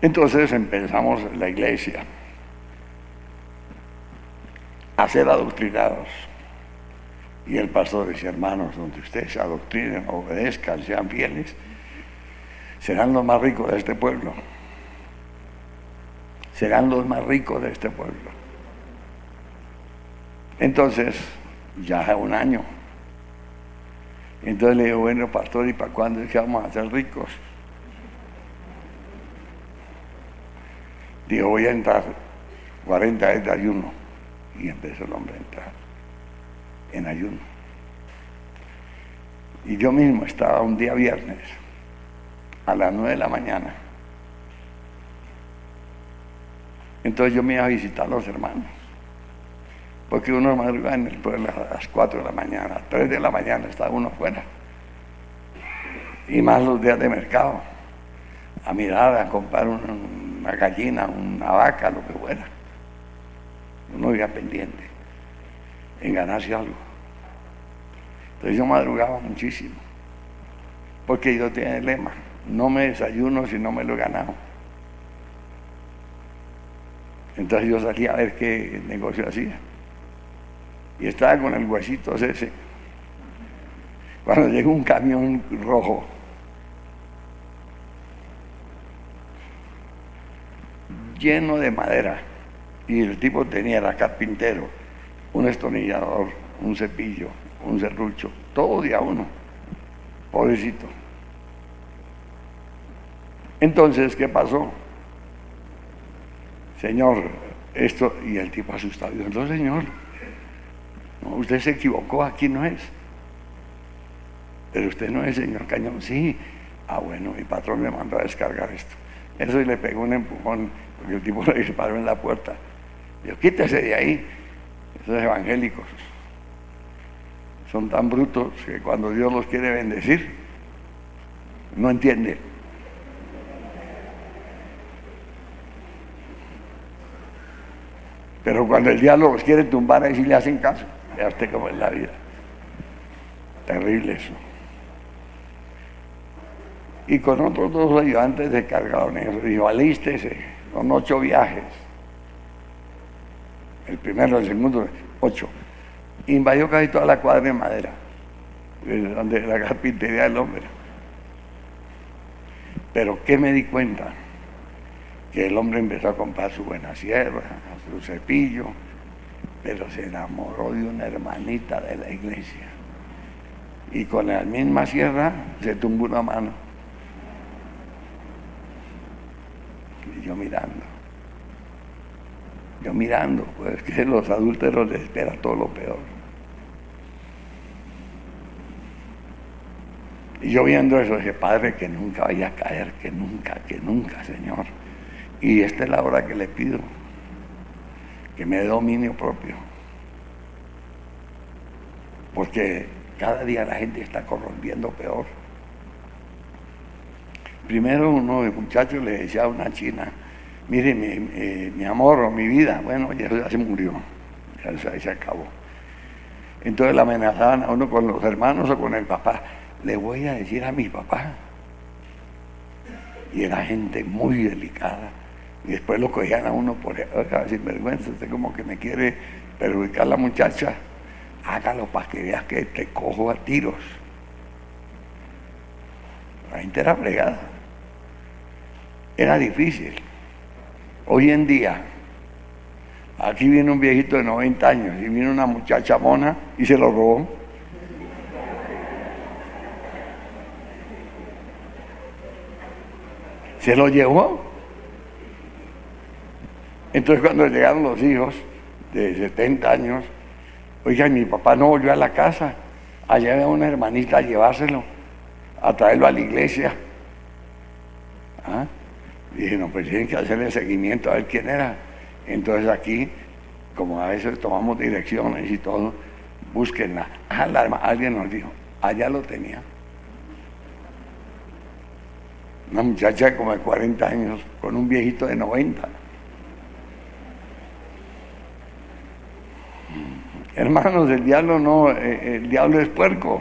Entonces empezamos la iglesia a ser adoctrinados. Y el pastor decía, hermanos, donde ustedes se adoctrinen, obedezcan, sean fieles, serán los más ricos de este pueblo. Serán los más ricos de este pueblo. Entonces, ya un año, Entonces le digo, bueno, pastor, ¿y para cuándo es que vamos a ser ricos? Digo, voy a entrar 40 días de ayuno. Y empezó el hombre a entrar en ayuno. Y yo mismo estaba un día viernes a las 9 de la mañana. Entonces yo me iba a visitar a los hermanos. Porque uno madruga en el pueblo a las 4 de la mañana, a 3 de la mañana está uno fuera. Y más los días de mercado. A mirar, a comprar una gallina, una vaca, lo que fuera. Uno iba pendiente en ganarse algo. Entonces yo madrugaba muchísimo. Porque yo tenía el lema, no me desayuno si no me lo he ganado. Entonces yo salía a ver qué negocio hacía. Y estaba con el huesito ese. Cuando llegó un camión rojo, lleno de madera, y el tipo tenía, era carpintero, un destornillador, un cepillo, un serrucho, todo de a uno, pobrecito. Entonces, ¿qué pasó? Señor, esto, y el tipo asustado, no, señor, no, usted se equivocó, aquí no es. Pero usted no es el señor Cañón. Sí. Ah, bueno, mi patrón me mandó a descargar esto. Eso, y le pegó un empujón, porque el tipo le disparó en la puerta. Dijo, quítese de ahí. Esos evangélicos son tan brutos que cuando Dios los quiere bendecir, no entiende. Pero cuando el diablo los quiere tumbar, ahí sí le hacen caso. Ya usted cómo es la vida. Terrible eso. Y con otros 2 ayudantes de cargadores, dijo, alístese, son 8 viajes. El primero, el segundo, 8. Invadió casi toda la cuadra de madera, donde la carpintería del hombre. Pero ¿qué me di cuenta? Que el hombre empezó a comprar su buena sierra, su cepillo, pero se enamoró de una hermanita de la iglesia. Y con la misma sierra se tumbó una mano. Y yo mirando, pues que los adúlteros les espera todo lo peor. Y yo viendo eso dije, Padre, que nunca vaya a caer, que nunca, Señor. Y esta es la hora que le pido, que me dé dominio propio. Porque cada día la gente está corrompiendo peor. Primero uno de muchachos le decía a una china, mire, mi amor o mi vida, bueno, ya se murió, ya se acabó. Entonces le amenazaban a uno con los hermanos o con el papá, le voy a decir a mi papá. Y era gente muy delicada. Y después lo cogían a uno por, oiga, sinvergüenza, usted como que me quiere perjudicar a la muchacha, hágalo para que veas que te cojo a tiros. La gente era fregada. Era difícil. Hoy en día, aquí viene un viejito de 90 años y viene una muchacha mona y se lo robó. Se lo llevó. Entonces cuando llegaron los hijos de 70 años, oiga, mi papá no volvió a la casa, allá había una hermanita a llevárselo, a traerlo a la iglesia. ¿Ah? Dije, no, pues tienen que hacerle seguimiento a ver quién era. Entonces aquí, como a veces tomamos direcciones y todo, búsquenla. Alguien nos dijo, allá lo tenía. Una muchacha como de 40 años con un viejito de 90. Hermanos, el diablo no, el diablo es puerco.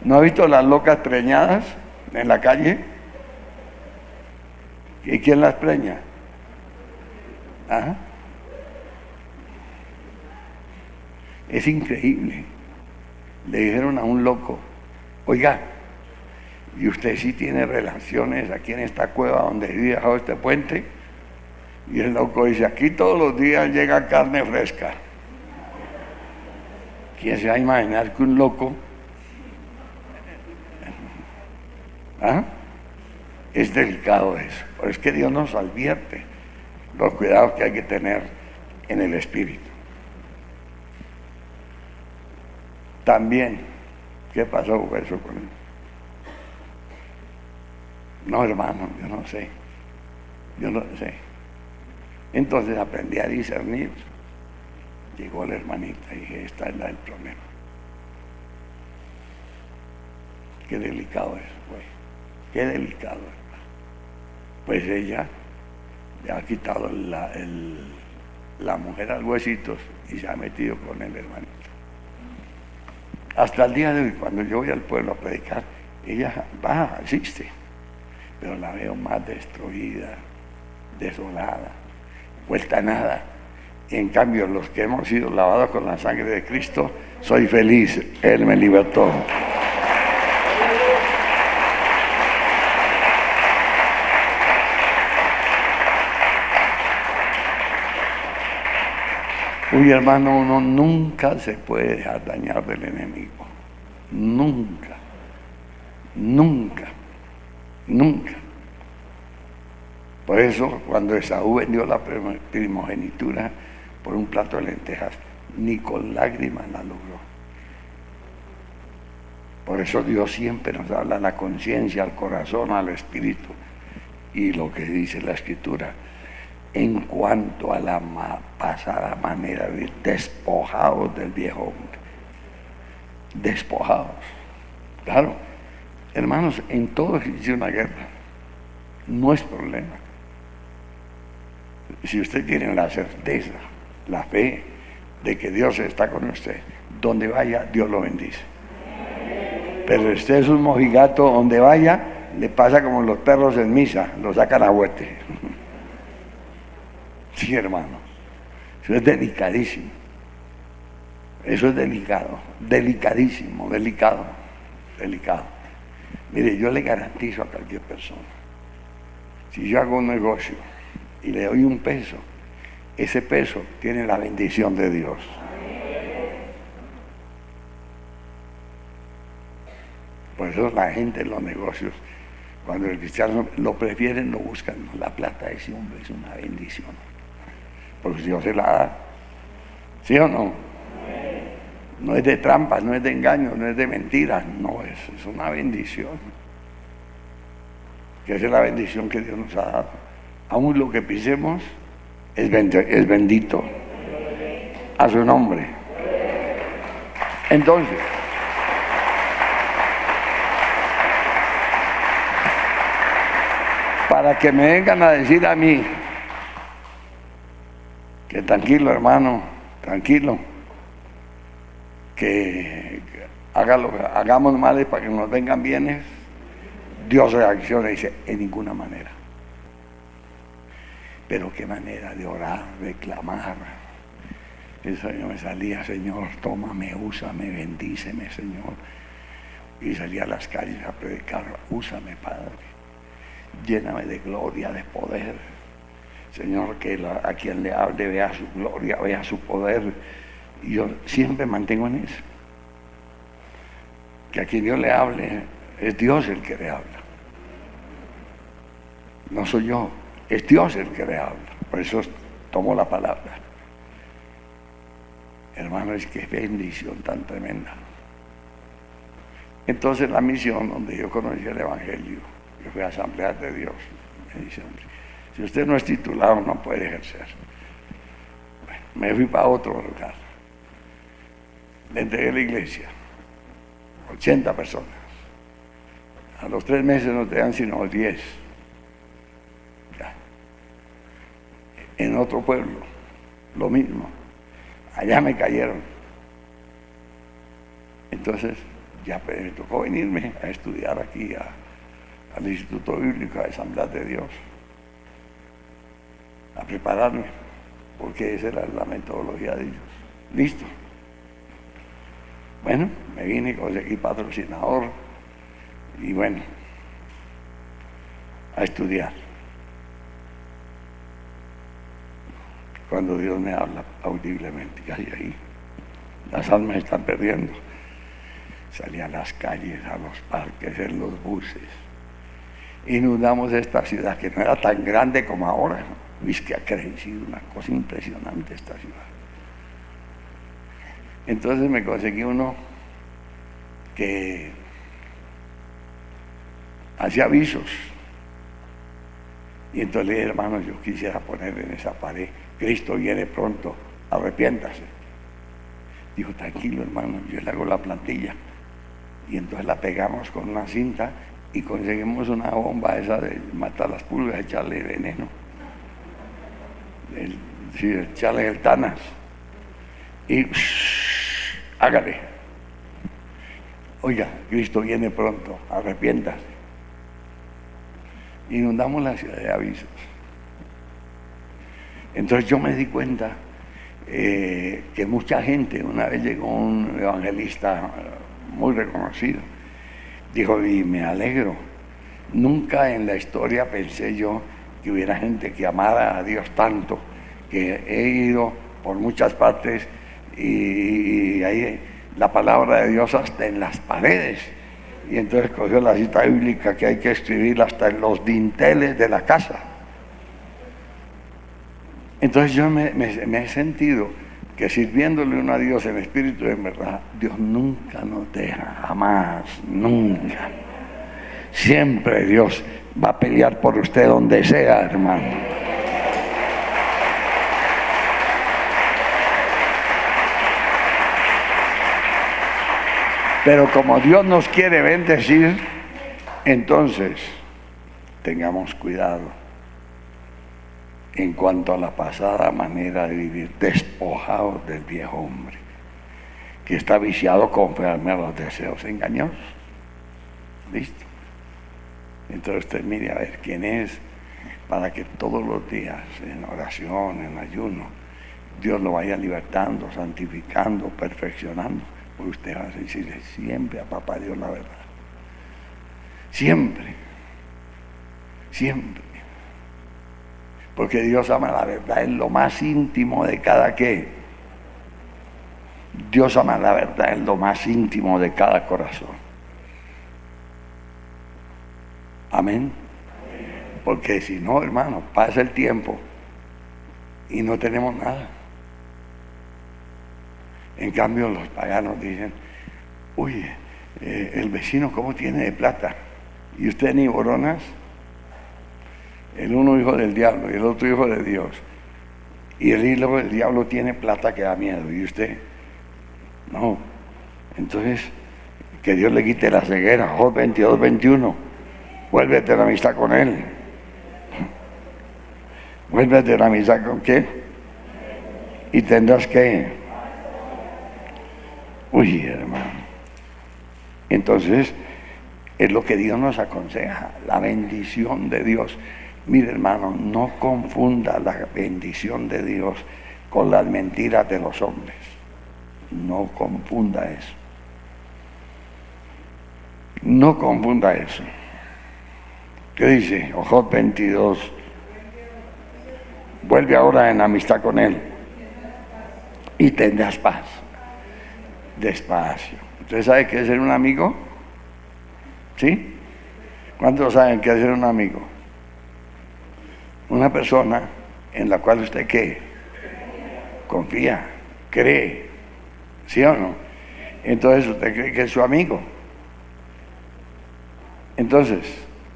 ¿No ha visto las locas preñadas en la calle? ¿Y quién las preña? ¿Ah? Es increíble. Le dijeron a un loco, oiga, ¿y usted sí tiene relaciones aquí en esta cueva donde vive bajo este puente? Y el loco dice, aquí todos los días llega carne fresca. ¿Quién se va a imaginar que un loco ¿Ah? Es delicado eso. Pero es que Dios nos advierte los cuidados que hay que tener en el espíritu. También, ¿qué pasó con eso con él? No, hermano, yo no sé. Yo no sé. Entonces aprendí a discernir. Llegó la hermanita y dije, esta es la del problema. Qué delicado es, pues. Qué delicado, hermano. Pues ella le ha quitado la mujer a los huesitos y se ha metido con el hermanito. Hasta el día de hoy, cuando yo voy al pueblo a predicar, ella va, asiste, pero la veo más destruida, desolada, vuelta a nada. Y en cambio, los que hemos sido lavados con la sangre de Cristo, soy feliz, Él me libertó. Uy, hermano, uno nunca se puede dejar dañar del enemigo. Nunca, nunca, nunca. Por eso, cuando Esaú vendió la primogenitura por un plato de lentejas, ni con lágrimas la logró. Por eso Dios siempre nos habla a la conciencia, al corazón, al espíritu. Y lo que dice la Escritura, en cuanto a la pasada manera de despojados del viejo hombre. Despojados. Claro, hermanos, en todo existe una guerra. No es problema. Si usted tiene la certeza, la fe de que Dios está con usted, donde vaya, Dios lo bendice. Pero usted es un mojigato, donde vaya, le pasa como los perros en misa, lo sacan a huete. Sí, hermano, eso es delicadísimo. Eso es delicado, delicadísimo, delicado. Mire, yo le garantizo a cualquier persona, si yo hago un negocio y le doy un peso, ese peso tiene la bendición de Dios. Por eso la gente en los negocios, cuando el cristiano lo prefieren, lo buscan. La plata de ese hombre es una bendición. Porque Dios se la da. ¿Sí o no? No es de trampas, no es de engaños, no es de mentiras. No, es una bendición. Que esa es la bendición que Dios nos ha dado. Aún lo que pisemos es bendito. A su nombre. Entonces, para que me vengan a decir a mí que tranquilo, hermano, tranquilo, que hagamos males para que nos vengan bienes, Dios reacciona y dice, en ninguna manera. Pero qué manera de orar, de clamar. Eso yo me salía, Señor, tómame, úsame, bendíceme, Señor. Y salía a las calles a predicar, úsame, Padre. Lléname de gloria, de poder. Señor, que a quien le hable vea su gloria, vea su poder. Y yo siempre mantengo en eso. Que a quien Dios le hable, es Dios el que le habla. No soy yo, es Dios el que le habla. Por eso tomo la palabra. Hermano, es que bendición tan tremenda. Entonces la misión donde yo conocí el Evangelio, yo fui a Asamblea de Dios, me dice, si usted no es titulado no puede ejercer. Bueno, me fui para otro lugar. Le entregué la iglesia, 80 personas. A los 3 meses no te dan sino 10. Ya. En otro pueblo, lo mismo. Allá me cayeron. Entonces, ya me tocó venirme a estudiar aquí al Instituto Bíblico de Asamblea de Dios, a prepararme, porque esa era la metodología de ellos. Listo. Bueno, me vine, conseguí patrocinador y bueno, a estudiar. Cuando Dios me habla audiblemente, casi ahí, las almas se están perdiendo. Salí a las calles, a los parques, en los buses, inundamos esta ciudad, que no era tan grande como ahora, ¿no? Es que ha crecido, una cosa impresionante esta ciudad. Entonces me conseguí uno que hacía avisos. Y entonces le dije, hermano, yo quisiera poner en esa pared, Cristo viene pronto, arrepiéntase. Dijo, tranquilo, hermano, yo le hago la plantilla. Y entonces la pegamos con una cinta y conseguimos una bomba esa de matar las pulgas, echarle veneno. Echarle el Tanas. Y hágale. Oiga, Cristo viene pronto, arrepiéntase. Inundamos la ciudad de avisos. Entonces yo me di cuenta que mucha gente, una vez llegó un evangelista muy reconocido, dijo, y me alegro, nunca en la historia pensé yo que hubiera gente que amara a Dios tanto, que he ido por muchas partes y hay la palabra de Dios hasta en las paredes. Y entonces cogió la cita bíblica que hay que escribirla hasta en los dinteles de la casa. Entonces yo me he sentido que sirviéndole uno a Dios en espíritu y en verdad, Dios nunca nos deja, jamás, nunca. Siempre Dios va a pelear por usted donde sea, hermano. Pero como Dios nos quiere bendecir, entonces tengamos cuidado en cuanto a la pasada manera de vivir, despojados del viejo hombre, que está viciado conforme a los deseos engañosos. ¿Listo? Entonces usted mire a ver quién es, para que todos los días, en oración, en ayuno, Dios lo vaya libertando, santificando, perfeccionando. Porque usted va a decirle siempre a papá Dios la verdad. Siempre. Siempre. Porque Dios ama la verdad en lo más íntimo de cada qué. Dios ama la verdad en lo más íntimo de cada corazón. Amén. Porque si no, hermano, pasa el tiempo y no tenemos nada. En cambio los paganos dicen, uy, el vecino cómo tiene de plata, y usted ni boronas. El uno hijo del diablo y el otro hijo de Dios, y el hijo del diablo tiene plata que da miedo, y usted no. Entonces que Dios le quite la ceguera. Job 22, 21, vuélvete a la amistad con él. Vuélvete a la amistad con qué, y tendrás que, uy, hermano. Entonces es lo que Dios nos aconseja, la bendición de Dios. Mire, hermano, no confunda la bendición de Dios con las mentiras de los hombres. No confunda eso. No confunda eso. ¿Qué dice? Job 22. Vuelve ahora en amistad con él y tendrás paz. Despacio. ¿Usted sabe qué es ser un amigo? ¿Sí? ¿Cuántos saben qué es ser un amigo? Una persona en la cual usted ¿qué? Confía, cree, ¿sí o no? Entonces usted cree que es su amigo. Entonces,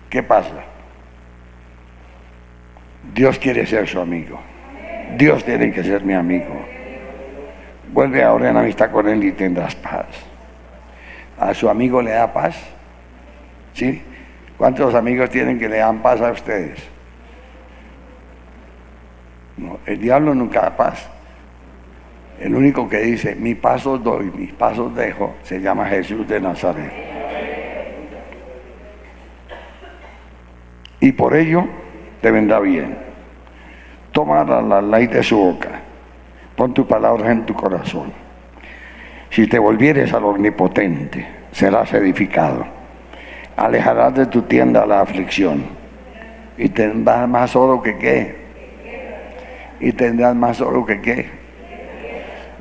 ¿qué pasa? Dios quiere ser su amigo. Dios tiene que ser mi amigo. Vuelve ahora en amistad con él y tendrás paz. ¿A su amigo le da paz? ¿Sí? ¿Cuántos amigos tienen que le dan paz a ustedes? No, el diablo nunca da paz. El único que dice, mi paz os doy, mis paz os dejo, se llama Jesús de Nazaret. Y por ello te vendrá bien. Toma la ley de su boca. Pon tus palabras en tu corazón. Si te volvieres al Omnipotente, serás edificado. Alejarás de tu tienda la aflicción. Y tendrás más oro que qué. Y tendrás más oro que qué.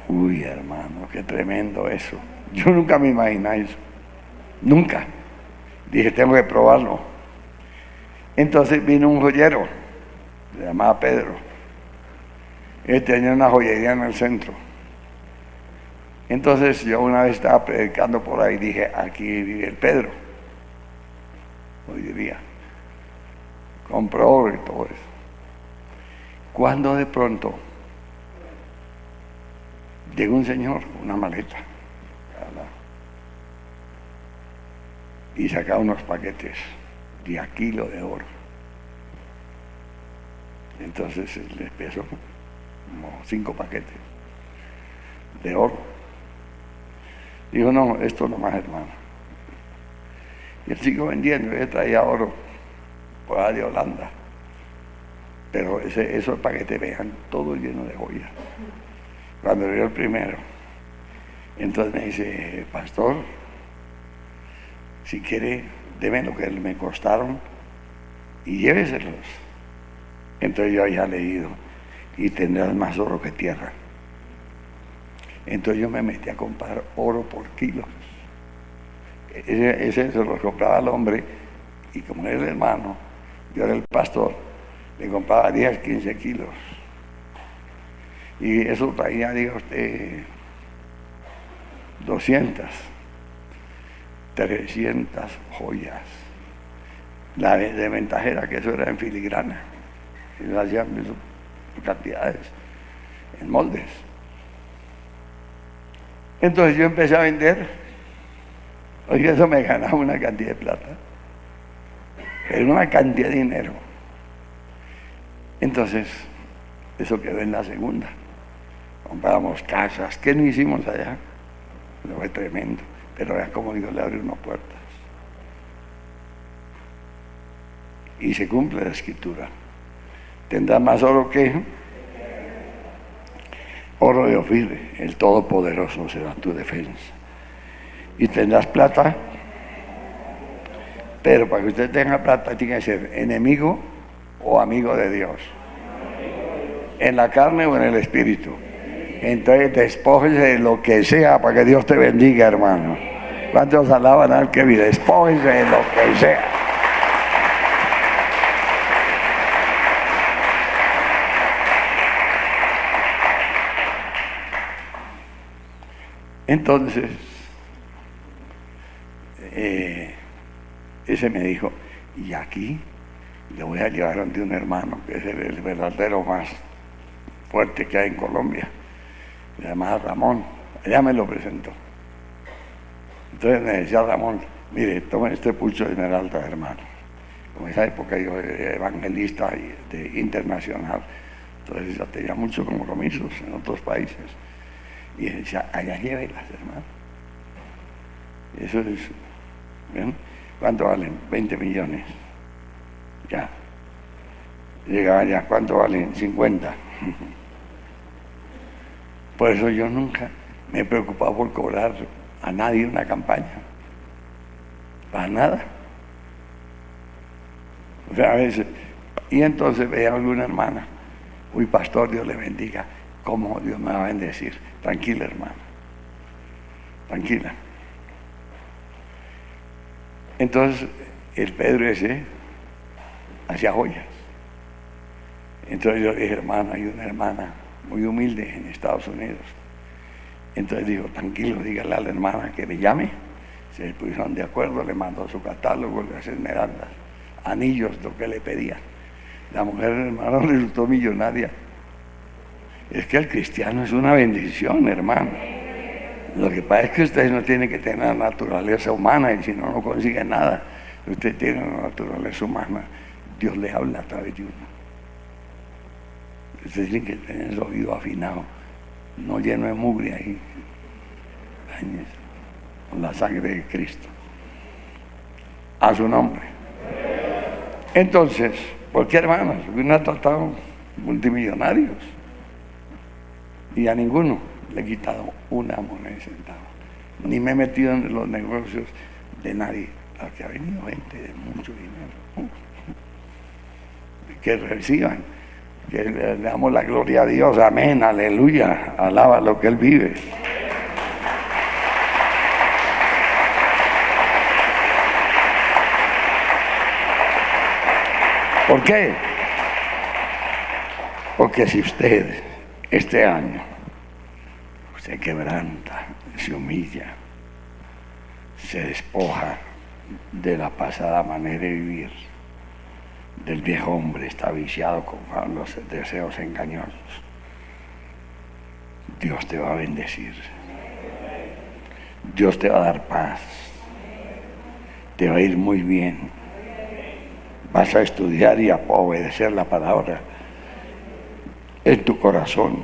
Uy, hermano, qué tremendo eso. Yo nunca me imaginé eso. Nunca. Dije, tengo que probarlo. Entonces vino un joyero, se llamaba Pedro. Él tenía una joyería en el centro. Entonces yo una vez estaba predicando por ahí, dije, aquí vive el Pedro, joyería. Compró oro y todo eso. Cuando de pronto llegó un señor con una maleta y sacaba unos paquetes de a kilo de oro. Entonces le pesó como 5 paquetes de oro. Dijo, no, esto no más, hermano. Y él siguió vendiendo, él traía oro por allá de Holanda. Pero esos paquetes veían todo lleno de joyas. Cuando vio el primero, entonces me dice, pastor, si quiere, deme lo que me costaron y lléveselos. Entonces yo había leído, y tendrás más oro que tierra. Entonces yo me metí a comprar oro por kilos. Ese se lo compraba al hombre, y como era el hermano, yo era el pastor, le compraba 10, 15 kilos. Y eso traía, diga usted, 200, 300 joyas. La desventaja era que eso era en filigrana. Ellos hacían cantidades, en moldes. Entonces yo empecé a vender. Oye, eso me ganaba una cantidad de plata. Era una cantidad de dinero. Entonces, eso quedó en la segunda. Comprábamos casas. ¿Qué no hicimos allá? Eso fue tremendo. Pero era como Dios le abrió unas puertas. Y se cumple la escritura. Tendrás más oro que oro de Ofir, el Todopoderoso será tu defensa. Y tendrás plata, pero para que usted tenga plata tiene que ser enemigo o amigo de Dios, en la carne o en el espíritu. Entonces despójese de lo que sea para que Dios te bendiga, hermano. ¿Cuántos alaban al que vive? Despójese de lo que sea. Entonces, ese me dijo, y aquí le voy a llevar ante un hermano que es el verdadero más fuerte que hay en Colombia, se llama Ramón. Ella me lo presentó. Entonces me decía Ramón, mire, tome este pucho de esmeralda, hermano. Como en esa época yo era evangelista internacional, entonces ya tenía muchos compromisos en otros países. Y decía, allá llévelas, hermano. Eso es, ¿ven? ¿Cuánto valen? 20 millones. Ya. Llegaba allá, ¿cuánto valen? 50. Por eso yo nunca me he preocupado por cobrar a nadie una campaña. Para nada. O sea, a veces. Y entonces veía a alguna hermana. Uy, pastor, Dios le bendiga. ¿Cómo Dios me va a bendecir? Tranquila, hermano. Tranquila. Entonces, el Pedro ese hacía joyas. Entonces yo dije, hermano, hay una hermana muy humilde en Estados Unidos. Entonces dijo, tranquilo, dígale a la hermana que me llame. Se pusieron de acuerdo, le mandó su catálogo, las esmeraldas, anillos, lo que le pedían. La mujer, hermano, resultó millonaria. Es que el cristiano es una bendición, hermano. Lo que pasa es que usted no tiene que tener la naturaleza humana, y si no, no consigue nada. Usted tiene la naturaleza humana, Dios le habla a través de uno. Usted tiene que tener el oído afinado, no lleno de mugre ahí, con la sangre de Cristo. A su nombre. Entonces, ¿por qué, hermanos? Uno ha tratado multimillonarios y a ninguno le he quitado una moneda de centavo, ni me he metido en los negocios de nadie. Aquí ha venido gente de mucho dinero, que reciban, que le damos la gloria a Dios, amén, aleluya, alaba lo que Él vive. ¿Por qué? Porque si usted este año se quebranta, se humilla, se despoja de la pasada manera de vivir, del viejo hombre, está viciado con los deseos engañosos, Dios te va a bendecir. Dios te va a dar paz. Te va a ir muy bien. Vas a estudiar y a obedecer la palabra en tu corazón.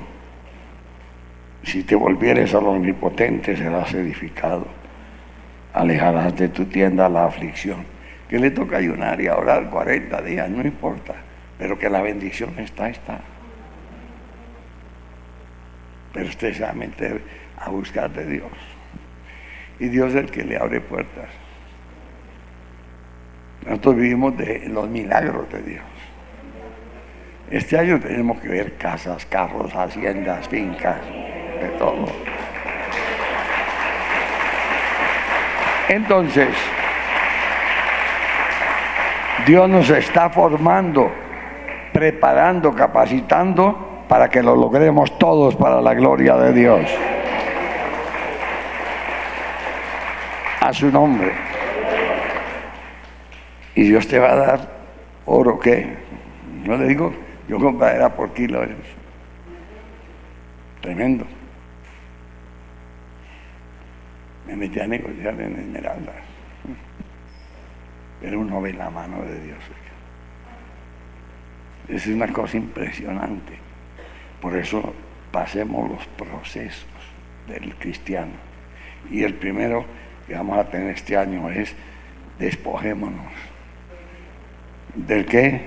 Si te volvieres al omnipotente, serás edificado. Alejarás de tu tienda la aflicción. Que le toca ayunar y orar 40 días, no importa. Pero que la bendición está. Pero usted se va a meter a buscar de Dios. Y Dios es el que le abre puertas. Nosotros vivimos de los milagros de Dios. Este año tenemos que ver casas, carros, haciendas, fincas, de todo. Entonces, Dios nos está formando, preparando, capacitando para que lo logremos todos para la gloria de Dios. A su nombre. Y Dios te va a dar oro, ¿qué? No le digo, yo compraré por kilo. Tremendo. Me metí a negociar en esmeraldas. Pero uno ve la mano de Dios. Es una cosa impresionante. Por eso pasemos los procesos del cristiano. Y el primero que vamos a tener este año es despojémonos. ¿Del qué?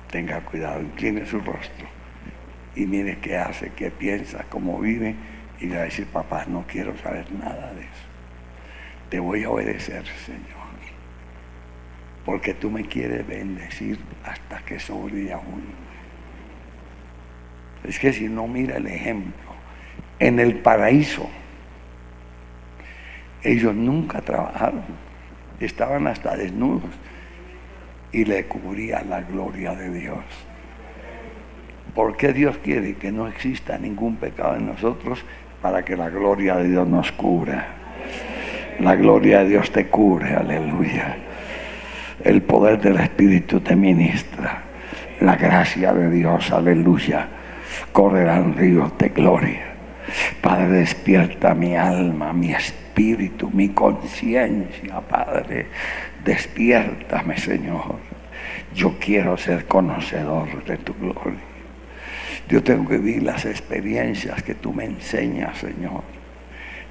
Tenga cuidado, incline su rostro y mire qué hace, qué piensa, cómo vive, y le va a decir: papá, no quiero saber nada de eso. Te voy a obedecer, Señor, porque tú me quieres bendecir hasta que sobre aún. Es que si no, mira el ejemplo. En el paraíso ellos nunca trabajaron, estaban hasta desnudos y le cubría la gloria de Dios. ¿Por qué Dios quiere que no exista ningún pecado en nosotros? Para que la gloria de Dios nos cubra. La gloria de Dios te cubre, aleluya. El poder del Espíritu te ministra. La gracia de Dios, aleluya. Correrán ríos de gloria. Padre, despierta mi alma, mi espíritu, mi conciencia, Padre. Despiértame, Señor. Yo quiero ser conocedor de tu gloria. Yo tengo que vivir las experiencias que tú me enseñas, Señor,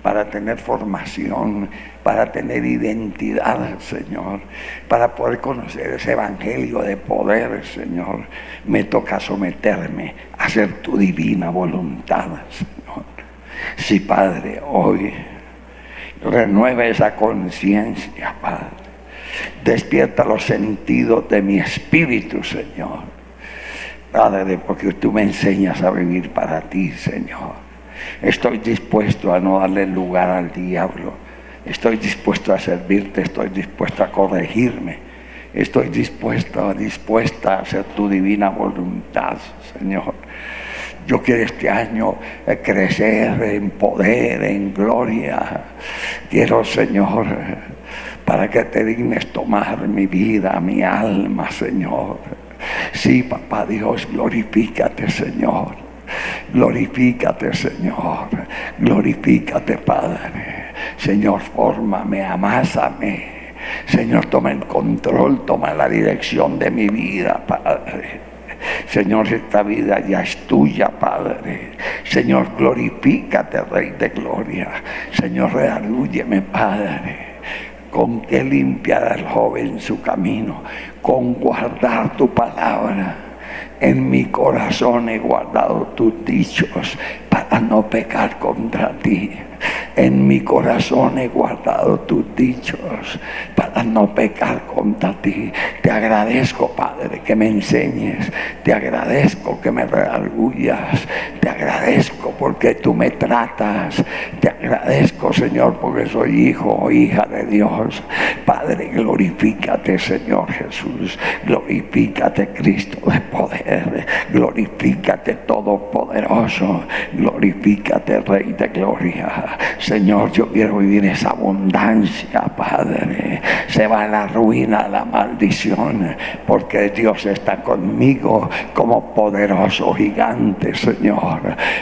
para tener formación, para tener identidad, Señor, para poder conocer ese evangelio de poder, Señor. Me toca someterme a hacer tu divina voluntad, Señor. Sí, Padre, hoy renueva esa conciencia, Padre. Despierta los sentidos de mi espíritu, Señor. Padre, porque tú me enseñas a vivir para ti, Señor. Estoy dispuesto a no darle lugar al diablo. Estoy dispuesto a servirte, estoy dispuesto a corregirme. Estoy dispuesta a hacer tu divina voluntad, Señor. Yo quiero este año crecer en poder, en gloria. Quiero, Señor, para que te dignes tomar mi vida, mi alma, Señor. Sí, papá Dios, glorifícate, Señor. Glorifícate, Señor. Glorifícate, Padre. Señor, fórmame, amásame. Señor, toma el control, toma la dirección de mi vida, Padre. Señor, esta vida ya es tuya, Padre. Señor, glorifícate, Rey de gloria. Señor, redargúyeme, Padre. ¿Con qué limpiará el joven su camino? Con guardar tu palabra. En mi corazón he guardado tus dichos para no pecar contra ti. En mi corazón he guardado tus dichos para no pecar contra ti. Te agradezco, Padre, que me enseñes. Te agradezco que me redarguyas. Te agradezco porque tú me tratas. Te agradezco, Señor, porque soy hijo o hija de Dios. Padre, glorifícate, Señor Jesús. Glorifícate, Cristo de poder. Glorifícate, Todopoderoso. Glorifícate, Rey de gloria. Señor, yo quiero vivir esa abundancia, Padre. Se va la ruina, la maldición, porque Dios está conmigo como poderoso gigante, Señor.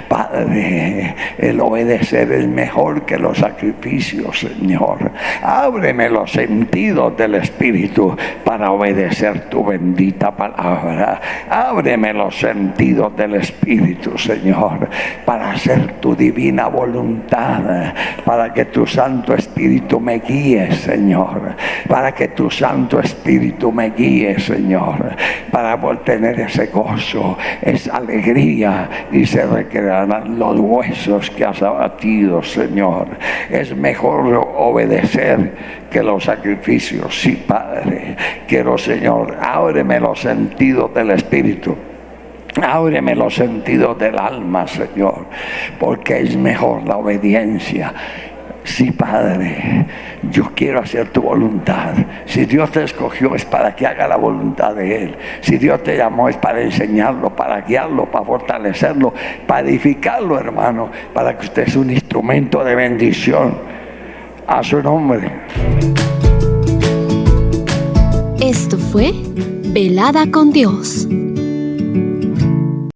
Padre, el obedecer es mejor que los sacrificios, Señor. Ábreme los sentidos del Espíritu para obedecer tu bendita palabra. Ábreme los sentidos del Espíritu, Señor, para hacer tu divina voluntad, para que tu Santo Espíritu me guíe, Señor, para que tu Santo Espíritu me guíe, Señor, para tener ese gozo, esa alegría, y se recrearán los huesos que has abatido, Señor. Es mejor obedecer que los sacrificios. Sí, Padre, quiero, Señor, ábreme los sentidos del Espíritu. Ábreme los sentidos del alma, Señor, porque es mejor la obediencia. Sí, Padre, yo quiero hacer tu voluntad. Si Dios te escogió es para que haga la voluntad de Él. Si Dios te llamó es para enseñarlo, para guiarlo, para fortalecerlo, para edificarlo, hermano, para que usted sea un instrumento de bendición a su nombre. Esto fue Velada con Dios.